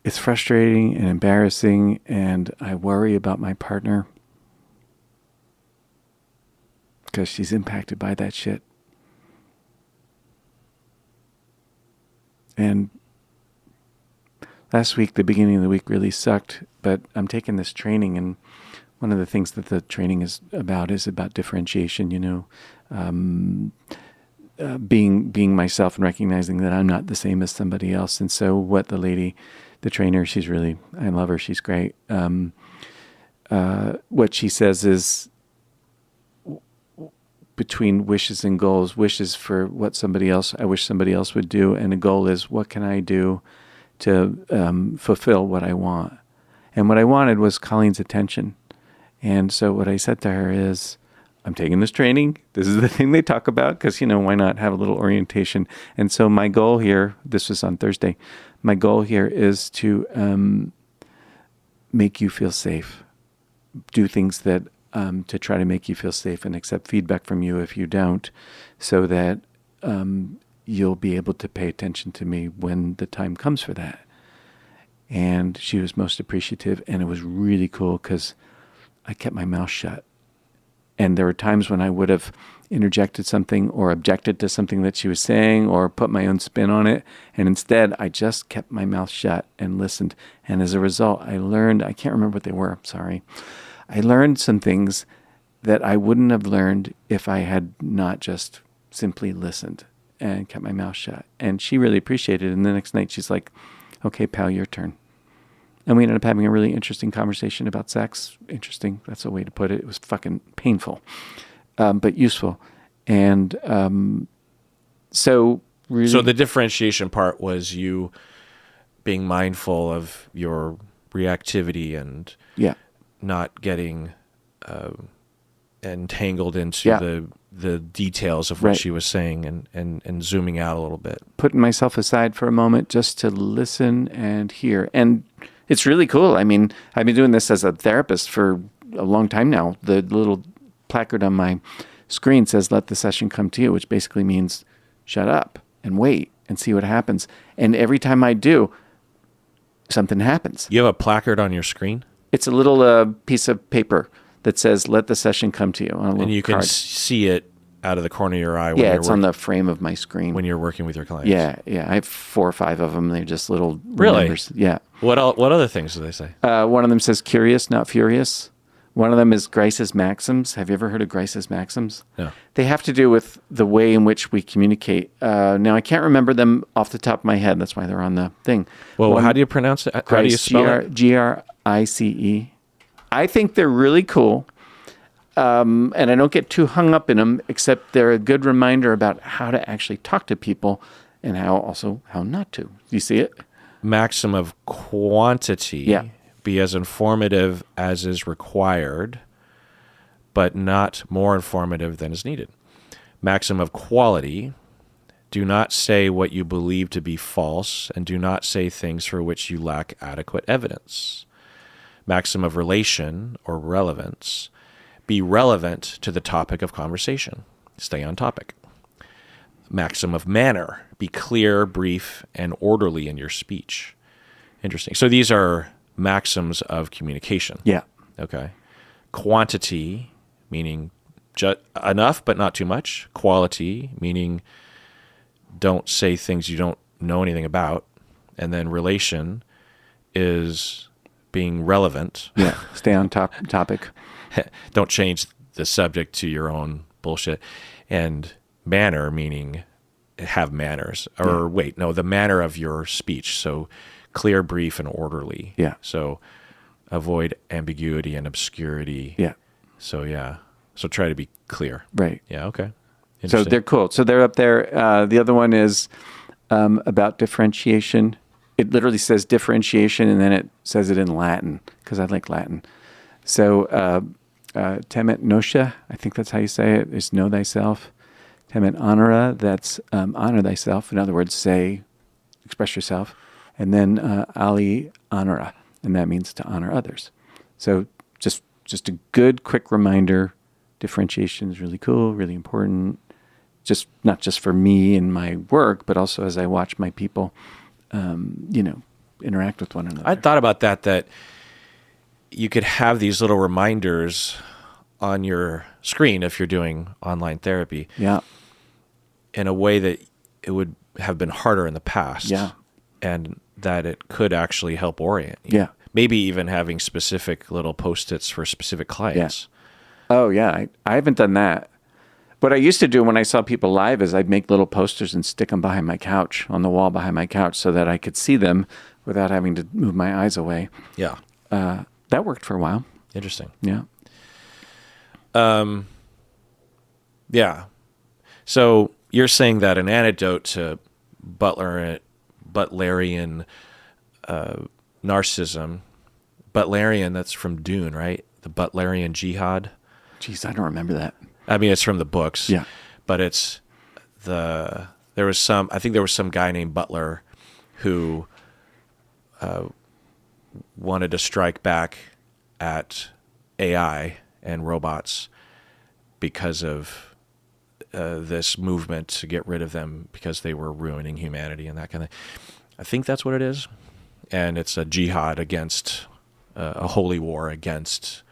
It's frustrating and embarrassing, and I worry about my partner because she's impacted by that shit. And last week, the beginning of the week really sucked, but I'm taking this training, and one of the things that the training is about differentiation, being myself and recognizing that I'm not the same as somebody else. And so what the trainer, I love her, she's great. What she says is, between wishes and goals. Wishes for what I wish somebody else would do, and a goal is what can I do to fulfill what I want. And what I wanted was Colleen's attention. And so what I said to her is, I'm taking this training. This is the thing they talk about because, why not have a little orientation? And so my goal here, this was on Thursday, my goal here is to make you feel safe. Do things that to try to make you feel safe and accept feedback from you if you don't, so that you'll be able to pay attention to me when the time comes for that. And she was most appreciative, and it was really cool because I kept my mouth shut. And there were times when I would have interjected something or objected to something that she was saying or put my own spin on it. And instead, I just kept my mouth shut and listened. And as a result, I learned, I can't remember what they were, I'm sorry. I learned some things that I wouldn't have learned if I had not just simply listened and kept my mouth shut. And she really appreciated it. And the next night, she's like, okay, pal, your turn. And we ended up having a really interesting conversation about sex. Interesting, that's a way to put it. It was fucking painful, but useful. And so really... So the differentiation part was you being mindful of your reactivity and not getting entangled into the details of what she was saying and zooming out a little bit. Putting myself aside for a moment just to listen and hear. And it's really cool. I mean, I've been doing this as a therapist for a long time now. The little placard on my screen says, let the session come to you, which basically means shut up and wait and see what happens. And every time I do, something happens. You have a placard on your screen? It's a little piece of paper that says, let the session come to you on a little And you card. can see it out of the corner of your eye. Yeah, it's on the frame of my screen. When you're working with your clients. Yeah. I have 4 or 5 of them. They're just little Really? reminders. Yeah. What other things do they say? One of them says curious, not furious. One of them is Grice's maxims. Have you ever heard of Grice's maxims? No. They have to do with the way in which we communicate. Now, I can't remember them off the top of my head. That's why they're on the thing. Well, how do you pronounce it? How do you spell it? Grice. I think they're really cool. And I don't get too hung up in them, except they're a good reminder about how to actually talk to people and how not to. You see it? Maxim of quantity. Yeah. Be as informative as is required, but not more informative than is needed. Maxim of quality. Do not say what you believe to be false, and do not say things for which you lack adequate evidence. Maxim of relation or relevance. Be relevant to the topic of conversation. Stay on topic. Maxim of manner. Be clear, brief, and orderly in your speech. Interesting. So these are maxims of communication. Yeah. Okay. Quantity, meaning enough but not too much. Quality, meaning don't say things you don't know anything about. And then relation is being relevant. Yeah. Stay on topic. Don't change the subject to your own bullshit. And manner, meaning have manners. Or the manner of your speech. So clear, brief, and orderly. Yeah. So avoid ambiguity and obscurity. Yeah. So So try to be clear. Right. Yeah, okay. So they're cool. So they're up there. The other one is about differentiation. It literally says differentiation, and then it says it in Latin, because I like Latin. So temet noscia, I think that's how you say it, is know thyself. Temet honora, that's honor thyself. In other words, express yourself. And then ali honora, and that means to honor others. So just a good, quick reminder. Differentiation is really cool, really important. Just not just for me and my work, but also as I watch my people, interact with one another. I thought about that you could have these little reminders on your screen if you're doing online therapy. Yeah. In a way that it would have been harder in the past. Yeah. And that it could actually help orient you. Yeah. Maybe even having specific little Post-its for specific clients. Yeah. Oh, yeah. I haven't done that. What I used to do when I saw people live is I'd make little posters and stick them behind my couch, on the wall behind my couch, so that I could see them without having to move my eyes away. Yeah. That worked for a while. Interesting. Yeah. Yeah. So you're saying that an antidote to Butlerian narcissism, Butlerian, that's from Dune, right? The Butlerian jihad. Jeez, I don't remember that. I mean, it's from the books. Yeah. But it's I think there was some guy named Butler who wanted to strike back at AI and robots because of this movement to get rid of them because they were ruining humanity and that kind of thing. I think that's what it is. And it's a jihad against, a holy war against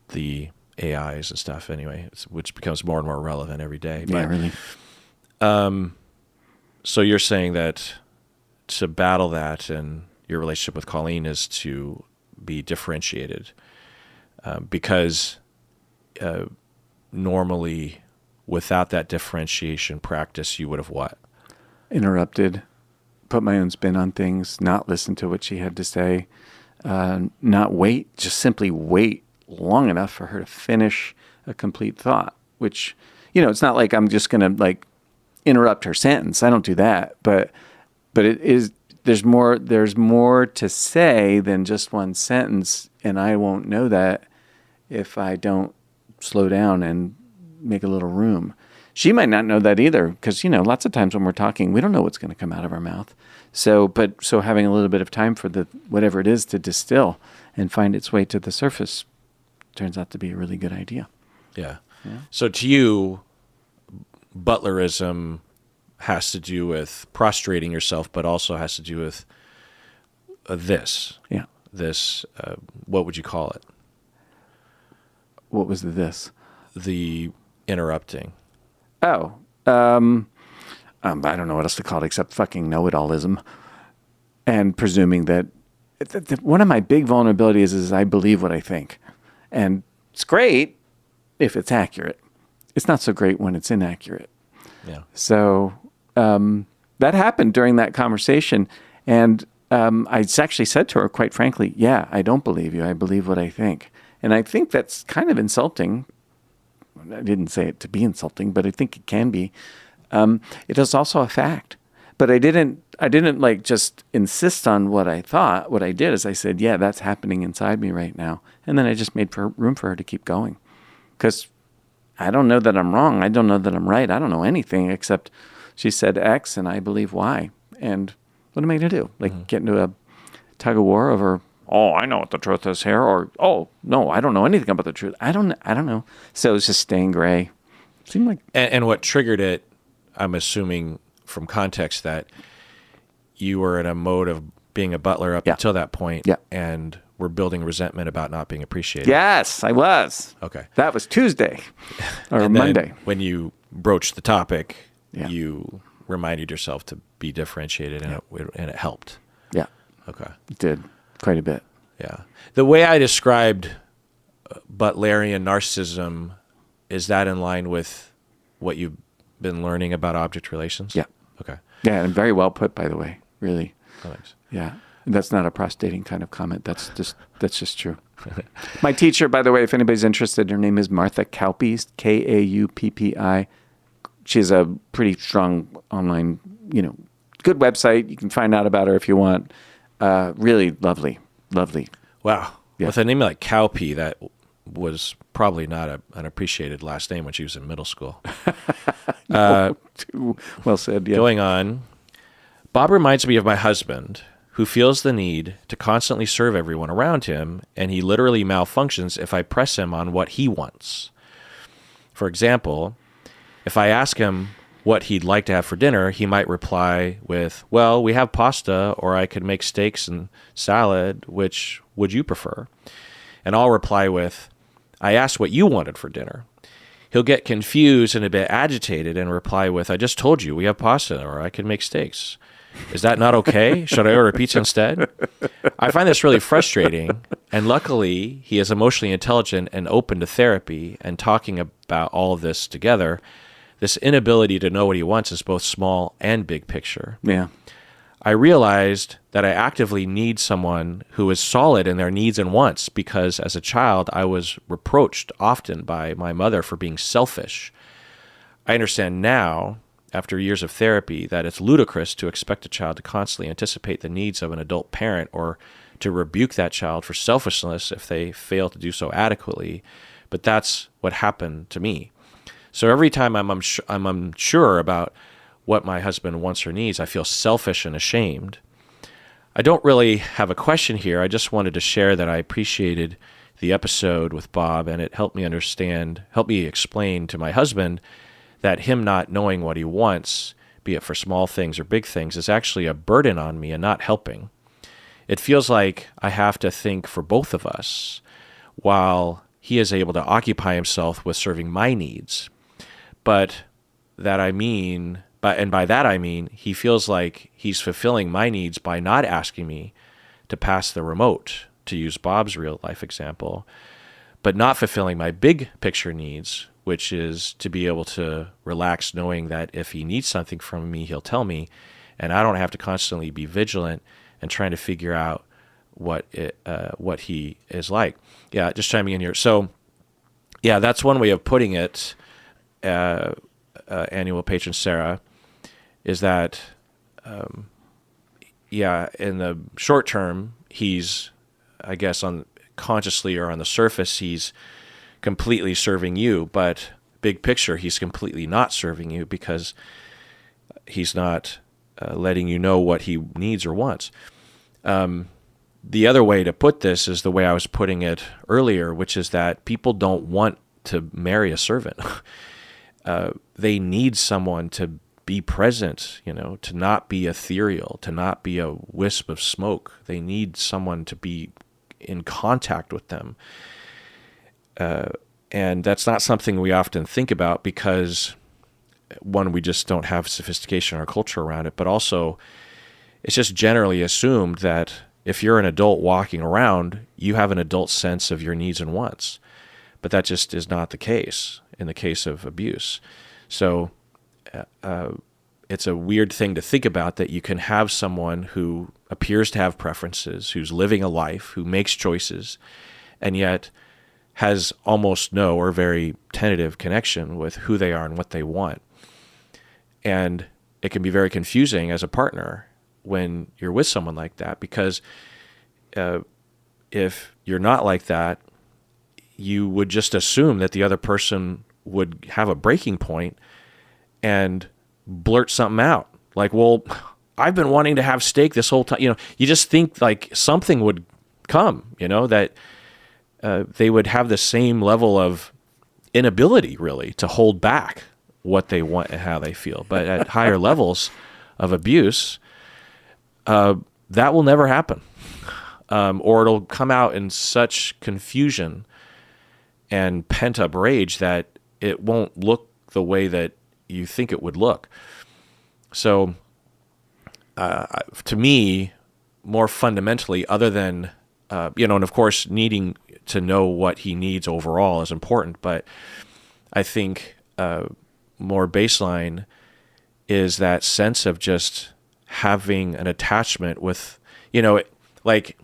the AIs and stuff anyway, which becomes more and more relevant every day. Yeah, really. So you're saying that to battle that and your relationship with Colleen is to be differentiated because normally without that differentiation practice, you would have what? Interrupted, put my own spin on things, not listen to what she had to say, not wait, just simply wait long enough for her to finish a complete thought, which, it's not like I'm just going to like interrupt her sentence. I don't do that, but it is, there's more to say than just one sentence. And I won't know that if I don't slow down and make a little room. She might not know that either, because, lots of times when we're talking, we don't know what's going to come out of our mouth. So having a little bit of time for whatever it is to distill and find its way to the surface turns out to be a really good idea. Yeah. So to you, Butlerism has to do with prostrating yourself, but also has to do with this. Yeah. This, what would you call it? What was this? The interrupting. Oh, I don't know what else to call it except fucking know-it-allism, and presuming that one of my big vulnerabilities is I believe what I think, and it's great if it's accurate. It's not so great when it's inaccurate. Yeah. So that happened during that conversation, and I actually said to her, quite frankly, "Yeah, I don't believe you. I believe what I think," and I think that's kind of insulting. I didn't say it to be insulting, but I think it can be. It is also a fact. But I didn't like just insist on what I thought. What I did is I said, yeah, that's happening inside me right now. And then I just made room for her to keep going. Because I don't know that I'm wrong. I don't know that I'm right. I don't know anything except she said X and I believe Y. And what am I going to do? Like get into a tug of war over, oh, I know what the truth is here, or, oh, no, I don't know anything about the truth. I don't know. So it's just staying gray. Seemed like... And what triggered it, I'm assuming from context that you were in a mode of being a butler up until that point, and were building resentment about not being appreciated. Yes, I was. Okay. That was Tuesday or Monday. When you broached the topic, you reminded yourself to be differentiated, and it helped. Yeah. Okay. It did. Quite a bit. Yeah. The way I described Butlerian narcissism, is that in line with what you've been learning about object relations? Yeah. Okay. Yeah, and very well put, by the way. Really. Oh, thanks. Yeah. And that's not a prostating kind of comment. That's just true. My teacher, by the way, if anybody's interested, her name is Martha Kauppi, Kauppi. She's a pretty strong online, good website. You can find out about her if you want. Really lovely. Wow. Yeah. With a name like Kauppi, that was probably not an appreciated last name when she was in middle school. Well said. Yeah. Going on. Bob reminds me of my husband, who feels the need to constantly serve everyone around him, and he literally malfunctions if I press him on what he wants. For example, if I ask him what he'd like to have for dinner, he might reply with, well, we have pasta, or I could make steaks and salad, which would you prefer? And I'll reply with, I asked what you wanted for dinner. He'll get confused and a bit agitated and reply with, I just told you we have pasta, or I could make steaks. Is that not okay? Should I order pizza instead? I find this really frustrating, and luckily he is emotionally intelligent and open to therapy and talking about all of this together. This inability to know what he wants is both small and big picture. Yeah. I realized that I actively need someone who is solid in their needs and wants because as a child, I was reproached often by my mother for being selfish. I understand now, after years of therapy, that it's ludicrous to expect a child to constantly anticipate the needs of an adult parent or to rebuke that child for selfishness if they fail to do so adequately. But that's what happened to me. So every time I'm unsure about what my husband wants or needs, I feel selfish and ashamed. I don't really have a question here. I just wanted to share that I appreciated the episode with Bob, and it helped me explain to my husband that him not knowing what he wants, be it for small things or big things, is actually a burden on me and not helping. It feels like I have to think for both of us while he is able to occupy himself with serving my needs. By that I mean, he feels like he's fulfilling my needs by not asking me to pass the remote, to use Bob's real life example, but not fulfilling my big picture needs, which is to be able to relax knowing that if he needs something from me, he'll tell me, and I don't have to constantly be vigilant and trying to figure out what he is like. Yeah, just chiming in here. So, yeah, that's one way of putting it, annual patron Sarah, is that, in the short term, he's, I guess, consciously or on the surface, he's completely serving you, but big picture, he's completely not serving you because he's not letting you know what he needs or wants. The other way to put this is the way I was putting it earlier, which is that people don't want to marry a servant. They need someone to be present, to not be ethereal, to not be a wisp of smoke. They need someone to be in contact with them. And that's not something we often think about because, one, we just don't have sophistication in our culture around it, but also it's just generally assumed that if you're an adult walking around, you have an adult sense of your needs and wants. But that just is not the case in the case of abuse. So it's a weird thing to think about, that you can have someone who appears to have preferences, who's living a life, who makes choices, and yet has almost no or very tentative connection with who they are and what they want. And it can be very confusing as a partner when you're with someone like that, because if you're not like that, you would just assume that the other person would have a breaking point and blurt something out. Like, well, I've been wanting to have steak this whole time. You just think like something would come, that they would have the same level of inability really to hold back what they want and how they feel. But at higher levels of abuse, that will never happen. Or it'll come out in such confusion and pent-up rage that it won't look the way that you think it would look. So, to me, more fundamentally, other than, and of course, needing to know what he needs overall is important, but I think more baseline is that sense of just having an attachment with, like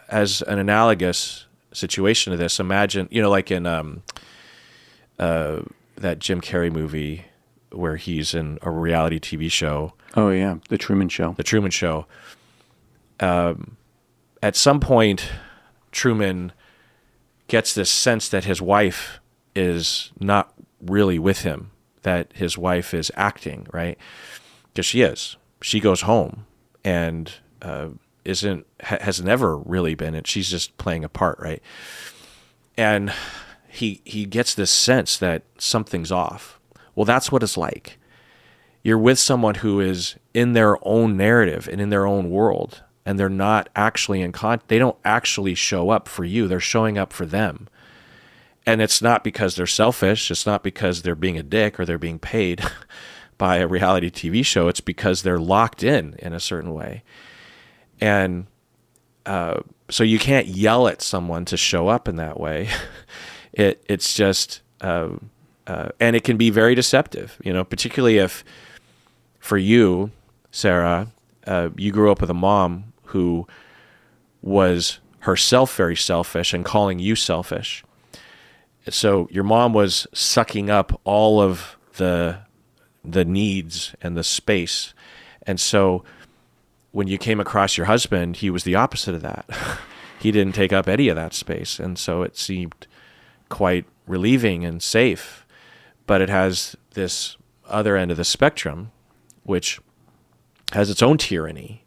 as an analogous situation to this, imagine, like in that Jim Carrey movie where he's in a reality TV show. Oh, yeah, The Truman Show. The Truman Show. At some point, Truman gets this sense that his wife is not really with him, that his wife is acting, right? Because she is. She goes home and has never really been, and she's just playing a part, right? And he gets this sense that something's off. Well, that's what it's like. You're with someone who is in their own narrative and in their own world, and they're not actually they don't actually show up for you. They're showing up for them. And it's not because they're selfish. It's not because they're being a dick or they're being paid by a reality TV show. It's because they're locked in a certain way. And so you can't yell at someone to show up in that way. It's just, and it can be very deceptive, particularly if, for you, Sarah, you grew up with a mom who was herself very selfish and calling you selfish. So your mom was sucking up all of the needs and the space. And so when you came across your husband, he was the opposite of that. He didn't take up any of that space. And so it seemed quite relieving and safe. But it has this other end of the spectrum, which has its own tyranny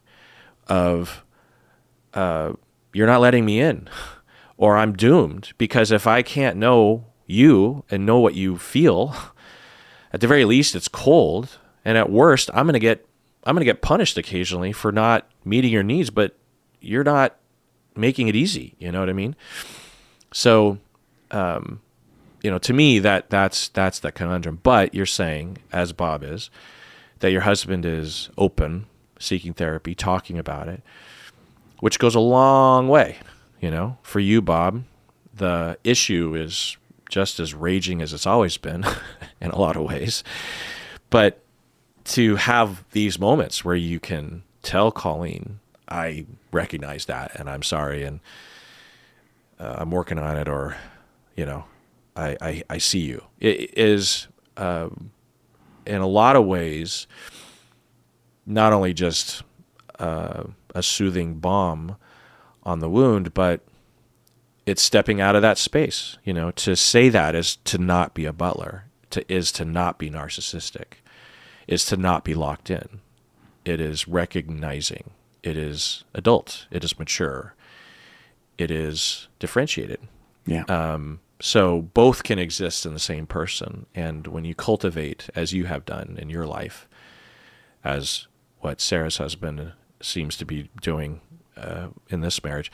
of, you're not letting me in, or I'm doomed, because if I can't know you and know what you feel, at the very least it's cold, and at worst I'm going to get punished occasionally for not meeting your needs, but you're not making it easy, you know what I mean? So to me that's the conundrum. But you're saying, as Bob is, that your husband is open, seeking therapy, talking about it, which goes a long way. For you, Bob, the issue is just as raging as it's always been in a lot of ways. But to have these moments where you can tell Colleen, I recognize that and I'm sorry, and I'm working on it, or, I see you. It is, in a lot of ways, not only just a soothing balm on the wound, but it's stepping out of that space. To say that is to not be a butler, is to not be narcissistic, is to not be locked in. It is recognizing. It is adult. It is mature. It is differentiated. Yeah. So both can exist in the same person. And when you cultivate, as you have done in your life, as what Sarah's husband seems to be doing in this marriage,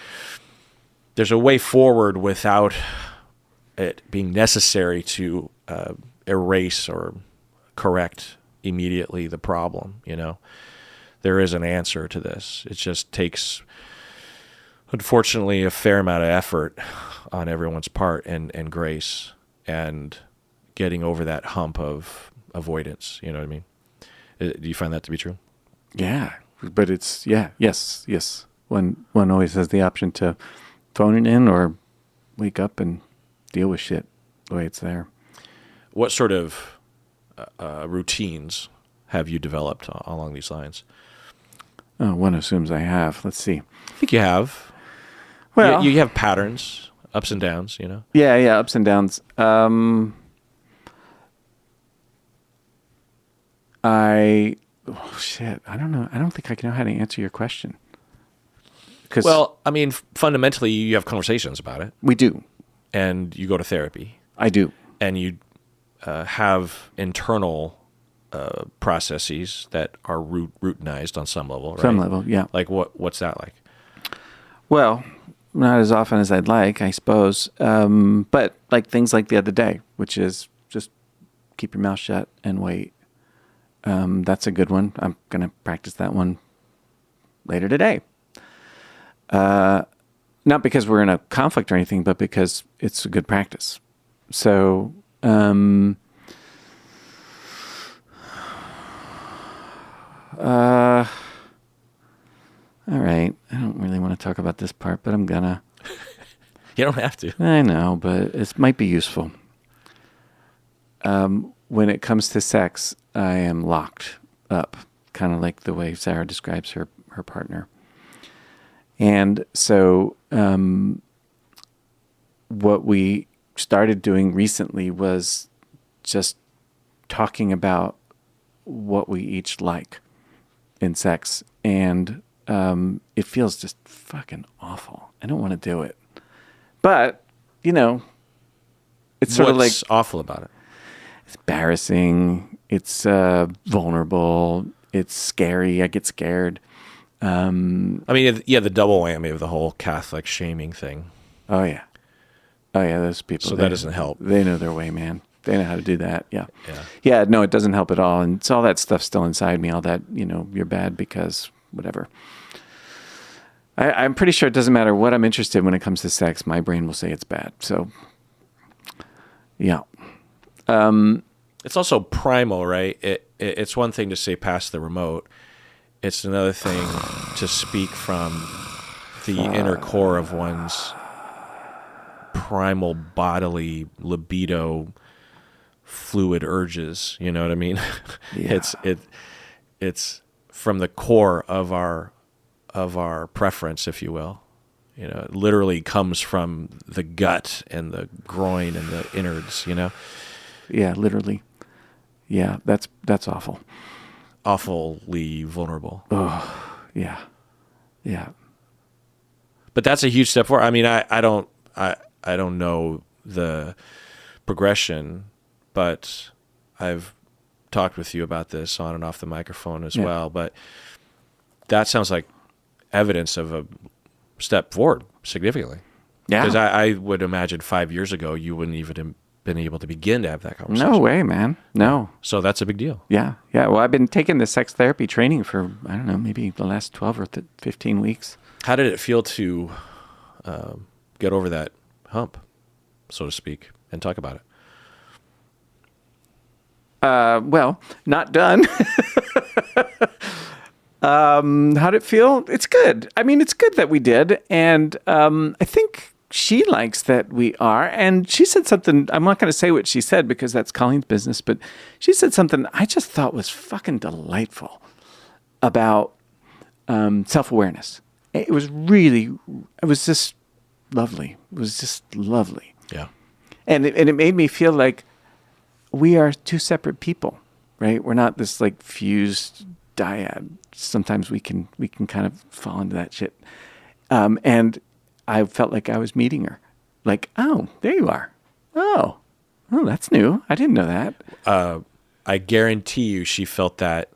there's a way forward without it being necessary to erase or correct immediately the problem. There is an answer to this. It just takes, unfortunately, a fair amount of effort on everyone's part, and grace, and getting over that hump of avoidance. You know what I mean? Do you find that to be true? Yeah, but it's, yes. One always has the option to phone it in or wake up and deal with shit the way it's there. What sort of routines have you developed along these lines? Oh, one assumes I have. Let's see. I think you have. Well, you have patterns, ups and downs, Yeah, ups and downs. I don't know. I don't think I know how to answer your question. Well, I mean, fundamentally, you have conversations about it. We do. And you go to therapy. I do. And you have internal processes that are routinized on some level, right? Some level, yeah. Like what's that like? Well, not as often as I'd like, I suppose. But like things like the other day, which is just keep your mouth shut and wait. That's a good one. I'm going to practice that one later today. Not because we're in a conflict or anything, but because it's a good practice. So, all right. I don't really want to talk about this part, but I'm gonna. You don't have to. I know, but it might be useful. When it comes to sex, I am locked up, kind of like the way Sarah describes her partner. And so what we started doing recently was just talking about what we each like in sex. And it feels just fucking awful. I don't want to do it. But, it's sort of like... What's awful about it? It's embarrassing. It's vulnerable. It's scary. I get scared. I mean, yeah, the double whammy of the whole Catholic shaming thing. Oh, yeah. Those people. So that doesn't help. They know their way, man. They know how to do that. Yeah. Yeah, no, it doesn't help at all. And so all that stuff's still inside me. All that, you're bad because whatever. I'm pretty sure it doesn't matter what I'm interested in when it comes to sex. My brain will say it's bad. So, yeah. It's also primal, right? It's one thing to say pass the remote. It's another thing to speak from the inner core of one's primal bodily libido fluid urges. You know what I mean? Yeah. It's from the core of our preference, if you will. You know, it literally comes from the gut and the groin and the innards. You know, Yeah, literally. Yeah, that's awful. awfully vulnerable. Oh, yeah. Yeah. But that's a huge step forward. I mean, I don't know the progression, but I've talked with you about this on and off the microphone as well. But that sounds like evidence of a step forward significantly. Yeah. Because I would imagine 5 years ago you wouldn't even have been able to begin to have that conversation. No way, man. No. So that's a big deal. Yeah. Yeah. Well, I've been taking the sex therapy training for, I don't know, maybe the last 12 or 15 weeks. How did it feel to get over that hump, so to speak, and talk about it? Well, not done. How'd it feel? It's good. I mean, it's good that we did. And I think she likes that we are. And she said something, I'm not going to say what she said because that's Colleen's business, but she said something I just thought was fucking delightful about self-awareness. It was just lovely. It was just lovely. Yeah. And it made me feel like we are two separate people, right? We're not this like fused dyad. Sometimes we can kind of fall into that shit. And I felt like I was meeting her. Like, oh, there you are. Oh, that's new. I didn't know that. I guarantee you she felt that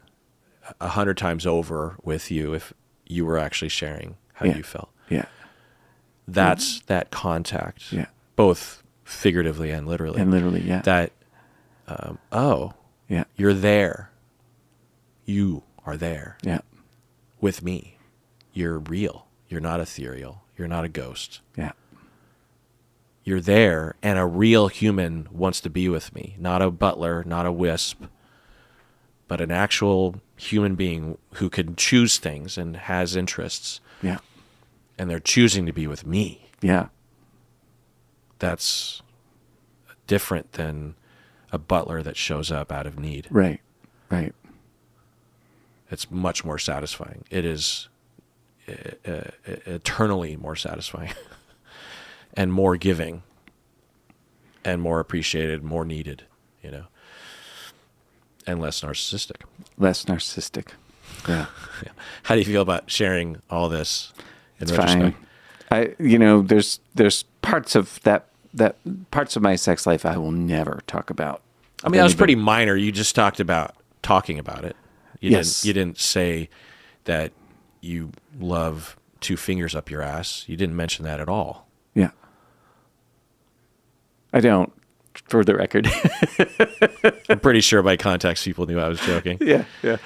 100 times over with you if you were actually sharing how you felt. Yeah. That's that contact. Yeah. Both figuratively and literally. Yeah. That, Yeah. you're there. You are there. Yeah. With me. You're real. You're not ethereal. You're not a ghost. Yeah. You're there, and a real human wants to be with me. Not a butler, not a wisp, but an actual human being who can choose things and has interests. Yeah. And they're choosing to be with me. Yeah. That's different than a butler that shows up out of need. Right. Right. It's much more satisfying. It is eternally more satisfying and more giving and more appreciated, more needed, you know, and less narcissistic. Less narcissistic. Yeah. Yeah. How do you feel about sharing all this in It's retrospect? fine. There's parts of that parts of my sex life I will never talk about. I mean, that was pretty minor. You just talked about talking about it. You didn't say that you love 2 fingers up your ass. You didn't mention that at all. Yeah. I don't, for the record. I'm pretty sure my contacts people knew I was joking. Yeah. Yeah.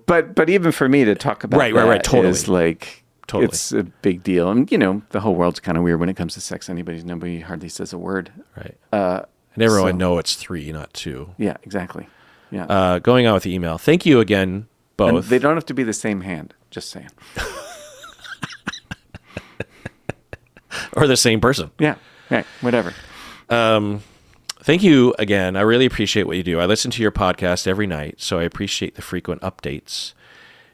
But even for me to talk about right, totally. is like, Totally. it's a big deal. And, the whole world's kind of weird when it comes to sex. Nobody hardly says a word. Right. And everyone know it's 3, not 2. Yeah, exactly. Yeah. Going on with the email. Thank you again, both. And they don't have to be the same hand. Just saying. Or the same person. Yeah. Right. Whatever. Thank you again. I really appreciate what you do. I listen to your podcast every night, so I appreciate the frequent updates.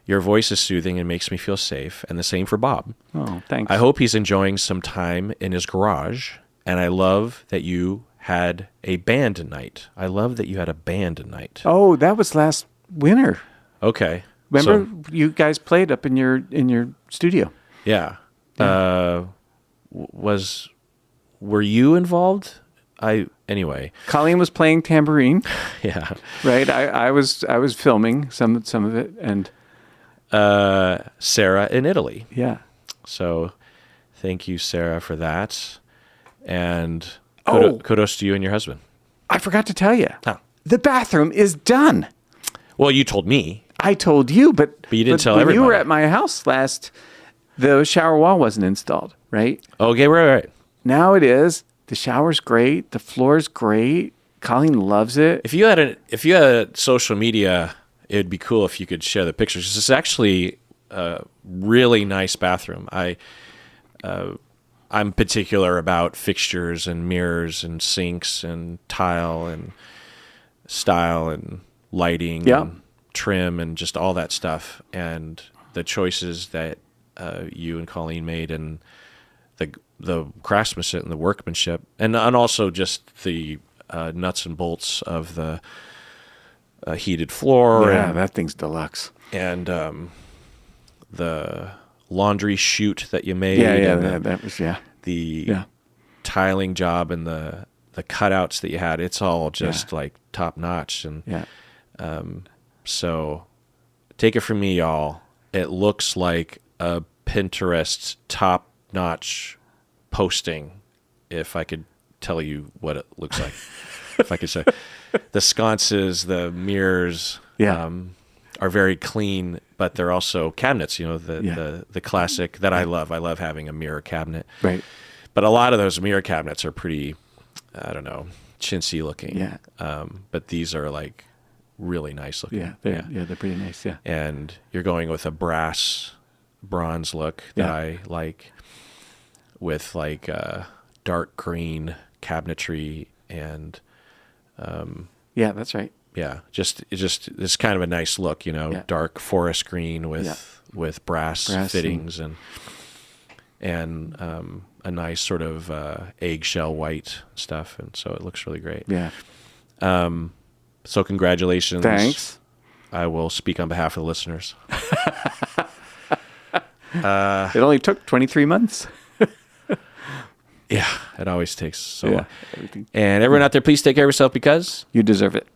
Your voice is soothing and makes me feel safe, and the same for Bob. Oh, thanks. I hope he's enjoying some time in his garage, and I love that you had a band night. Oh, that was last winter. Okay. Remember you guys played up in your studio? Yeah. Were you involved? Anyway. Colleen was playing tambourine. Yeah. Right. I was filming some of it, and Sarah in Italy. yeah. So thank you, Sarah, for that. And kudos to you and your husband. I forgot to tell you. Oh. The bathroom is done. Well, you told me. I told you, but you didn't tell when everybody. you were at my house last, the shower wall wasn't installed, right? Okay, right. Now it is. The shower's great. The floor's great. Colleen loves it. If you had social media, it'd be cool if you could share the pictures. It's actually a really nice bathroom. I'm particular about fixtures and mirrors and sinks and tile and style and lighting and trim and just all that stuff. And the choices that you and Colleen made, and the craftsmanship and the workmanship, and also just the nuts and bolts of the heated floor. Yeah, and, that thing's deluxe. And the laundry chute that you made. That was the tiling job and the cutouts that you had. It's all just like top notch. And so take it from me, y'all. It looks like a Pinterest top notch posting, if I could tell you what it looks like. If I could say, the sconces, the mirrors are very clean, but they're also cabinets. You know, the classic that I love. I love having a mirror cabinet. Right. But a lot of those mirror cabinets are pretty, I don't know, chintzy looking. Yeah. But these are like really nice looking. Yeah, they're pretty nice. Yeah. And you're going with a bronze look that I like, with like dark green cabinetry and that's right. It's kind of a nice look, you know, dark forest green with brass fittings and a nice sort of eggshell white stuff, and so it looks really great. Yeah. So congratulations. Thanks. I will speak on behalf of the listeners. It only took 23 months. Yeah, it always takes so long. Everything. And everyone out there, please take care of yourself, because You deserve it.